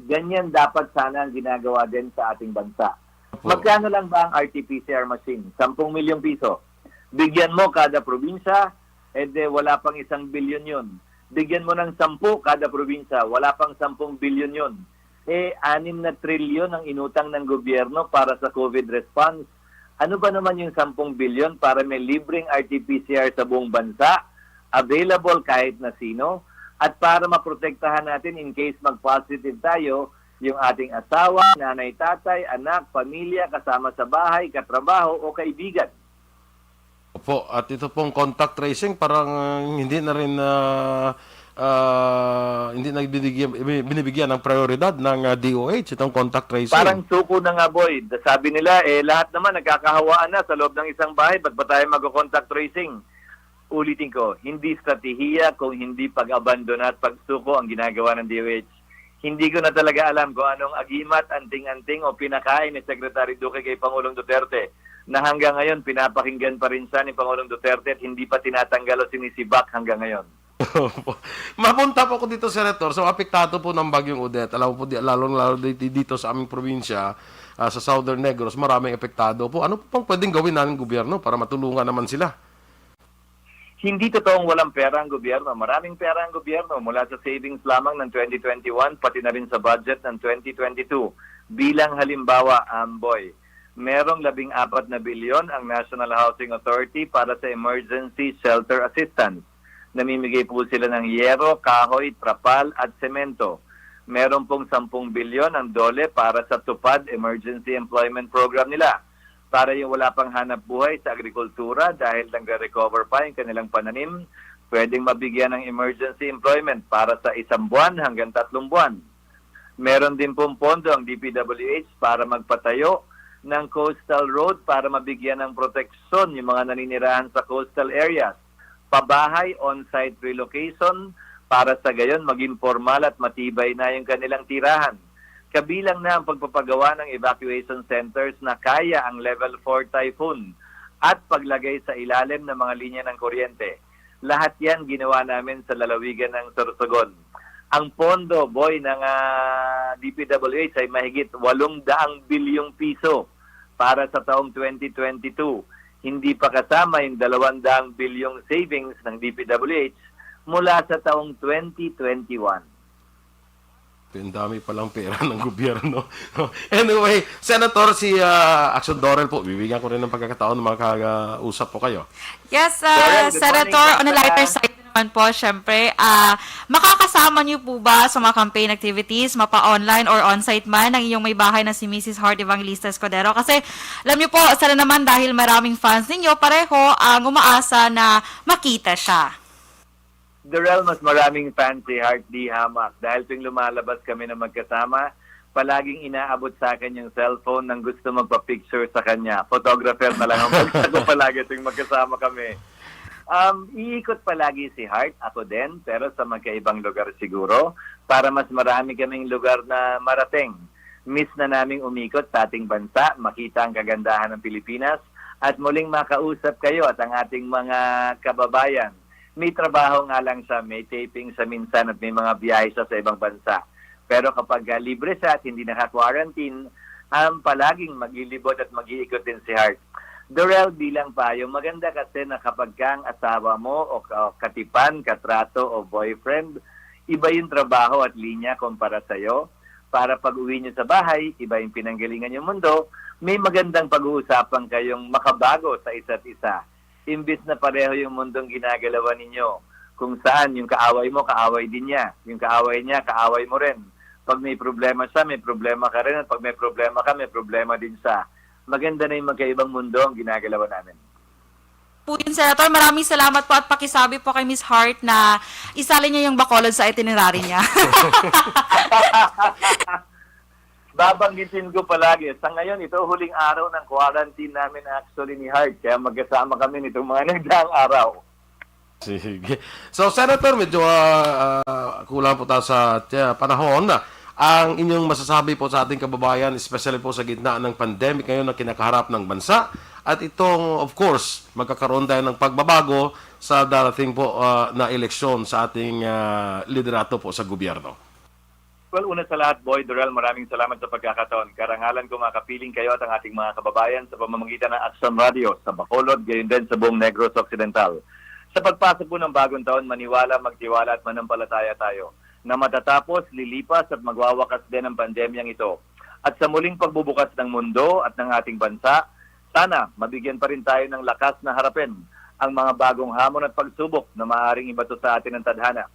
Ganyan dapat sana ang ginagawa din sa ating bansa. Magkano lang ba ang RT-PCR machine? 10 milyong piso. Bigyan mo kada probinsya, wala pang 1 bilyon yun. Bigyan mo ng 10 kada probinsya, wala pang 10 bilyon yun. 6 na trilyon ang inutang ng gobyerno para sa COVID response. Ano ba naman yung 10 bilyon para may libreng RT-PCR sa buong bansa, available kahit na sino, at para maprotektahan natin in case mag-positive tayo, yung ating asawa, nanay, tatay, anak, pamilya, kasama sa bahay, katrabaho o kaibigan. Opo, at ito pong contact tracing parang hindi na rin hindi na binibigyan ng prioridad ng DOH itong contact tracing. Parang suko na nga, boy. Sabi nila, lahat naman nagkakahawaan na sa loob ng isang bahay, ba't ba tayo mag-contact tracing? Ulitin ko, hindi strategiya kung hindi pag-abandona at pagsuko ang ginagawa ng DOH. Hindi ko na talaga alam kung anong agimat, anting-anting o pinakain ni Secretary Duque kay Pangulong Duterte na hanggang ngayon pinapakinggan pa rin siya ni Pangulong Duterte at hindi pa tinatanggal o sinisibak hanggang ngayon. Mapunta po ako dito, Senator. So, apektado po ng bagyong Odette. Alam po, lalo dito sa aming probinsya, sa Southern Negros, maraming apektado po. Ano po pang pwedeng gawin ng gobyerno para matulungan naman sila? Hindi totoong walang pera ang gobyerno. Maraming pera ang gobyerno mula sa savings lamang ng 2021 pati na rin sa budget ng 2022. Bilang halimbawa, Amboy, merong 14 na bilyon ang National Housing Authority para sa emergency shelter assistance. Namimigay po sila ng yero, kahoy, trapal at semento. Meron pong 10 bilyon ang DOLE para sa TUPAD Emergency Employment Program nila. Para yung wala pang hanap buhay sa agrikultura dahil nagre-recover pa yung kanilang pananim, pwedeng mabigyan ng emergency employment para sa 1 buwan hanggang 3 buwan. Meron din pong pondo ang DPWH para magpatayo ng coastal road para mabigyan ng proteksyon yung mga naninirahan sa coastal areas. Pabahay, on-site relocation para sa gayon maging formal at matibay na yung kanilang tirahan. Kabilang na ang pagpapagawa ng evacuation centers na kaya ang level 4 typhoon at paglagay sa ilalim ng mga linya ng kuryente. Lahat yan ginawa namin sa lalawigan ng Sorsogon. Ang pondo, boy, ng DPWH ay mahigit 800 bilyong piso para sa taong 2022. Hindi pa kasama yung 200 bilyong savings ng DPWH mula sa taong 2021. Ang dami palang pera ng gobyerno. Anyway, Senator, si Action Dorel po, bibigyan ko rin ng pagkakataon na makakausap po kayo. Yes, Dorel, good Senator, morning. on a lighter side naman po, syempre, makakasama niyo po ba sa mga campaign activities, mapa-online or on-site man, ang inyong may bahay na si Mrs. Heart Evangelista Escudero? Kasi, alam niyo po, sana naman dahil maraming fans ninyo, pareho ang umaasa na makita siya. Dorel, mas maraming fans si Heart D. Hamak. Dahil tuwing lumalabas kami na magkasama, palaging inaabot sa akin yung cellphone nang gusto magpa-picture sa kanya. Photographer na lang ang pagkago palagi tuwing magkasama kami. Iikot palagi si Heart, ako din, pero sa magkaibang lugar siguro, para mas marami kaming lugar na marating. Miss na naming umikot sa ating bansa, makita ang kagandahan ng Pilipinas, at muling makausap kayo at ang ating mga kababayan. May trabaho nga lang siya, may taping sa minsan at may mga biyahe siya sa ibang bansa. Pero kapag libre siya at hindi naka-quarantine, palaging maglilibot at mag-iikot din si Heart. Dorel, bilang payo, maganda kasi na kapag kang asawa mo o katipan, katrato o boyfriend, iba yung trabaho at linya kumpara sa'yo. Para pag uwi nyo sa bahay, iba yung pinanggalingan yung mundo, may magandang pag-uusapan kayong makabago sa isa't isa. Imbis na pareho yung mundong ginagalawan ninyo, kung saan yung kaaway mo, kaaway din niya. Yung kaaway niya, kaaway mo rin. Pag may problema siya, may problema ka rin. At pag may problema ka, may problema din siya. Maganda na yung magkaibang mundo ang ginagalawan namin. Po yun, Senator, maraming salamat po at pakisabi po kay Miss Heart na isali niya yung Bacolod sa itinerary niya. Babanggitin ko palagi. Sa ngayon, ito huling araw ng quarantine namin actually ni Heart. Kaya magkasama kami nitong mga nagdaang araw. Sige. So, Senator, medyo kulang po tayo sa panahon. Ang inyong masasabi po sa ating kababayan, especially po sa gitna ng pandemic ngayon na kinakaharap ng bansa. At itong, of course, magkakaroon tayo ng pagbabago sa darating po na eleksyon sa ating liderato po sa gobyerno. Well, una sa lahat, Boy Dorel, maraming salamat sa pagkakataon. Karangalan ko makapiling kayo at ang ating mga kababayan sa pamamagitan ng Action Radio sa Bacolod, gayon din sa buong Negros Occidental. Sa pagpasok po ng bagong taon, maniwala, magtiwala at manampalataya tayo na matatapos, lilipas at magwawakas din ang pandemyang ito. At sa muling pagbubukas ng mundo at ng ating bansa, sana mabigyan pa rin tayo ng lakas na harapin ang mga bagong hamon at pagsubok na maaaring ibato sa atin ng tadhana.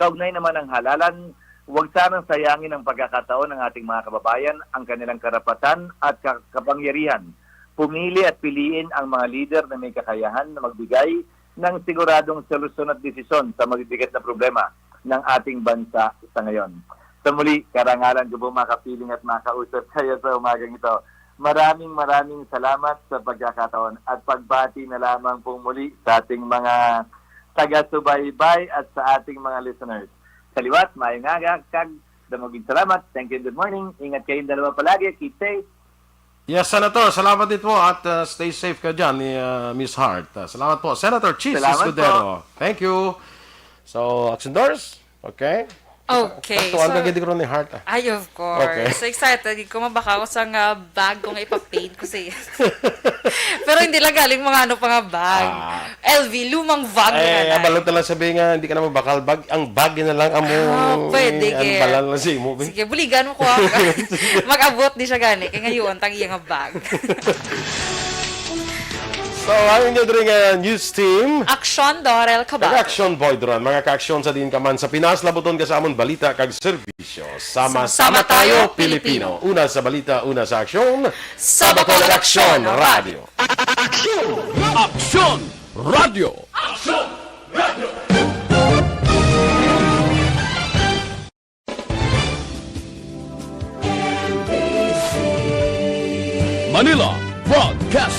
Kaugnay naman ang halalan, huwag sanang sayangin ang pagkakataon ng ating mga kababayan, ang kanilang karapatan at kapangyarihan. Pumili at piliin ang mga leader na may kakayahan na magbigay ng siguradong solusyon at desisyon sa mabibigat na problema ng ating bansa sa ngayon. Sa muli, karangalan ko po makapiling at makausap kayo sa umagang ito. Maraming salamat sa pagkakataon at pagbati na lamang pong muli sa ating mga taga-subaybay at sa ating mga listeners. Saliwat, maayong aga, kag, damaging salamat. Thank you and good morning. Ingat kayong dalawa palagi. Keep safe. Yes, Senator. Salamat din po at stay safe ka dyan ni Miss Hart. Salamat po. Senator Cheese Salamat Escudero. Thank you. So, action doors. Okay. Okay. Taktuan ka gindi ko ron ni Hart. Ay, of course. Okay. So excited. Ko mabaka ako sa nga bag kung ipapaint ko siya. Pero hindi lang galing mga ano pa nga bag. LV, lumang bag na Balot na lang sabihin nga, hindi ka na magbakal bag. Ang bag na lang amo. Pwede, ang kaya. balal na si mo. Sige, buligan mo ko ako. Mag-abot di siya gani. Kaya ngayon, tang iya nga bag. So, ang inyo rin news team. Aksyon, Dorel Cabal. Action boy dron. Mga ka-aksyon sa din ka man sa Pinas, labuton ka sa amon balita kag serbisyo. Sama-sama tayo, Pilipino. Una sa balita, una sa aksyon. Sa Bacolod Aksyon Radio. Action Radio. Action Radio. Manila Broadcast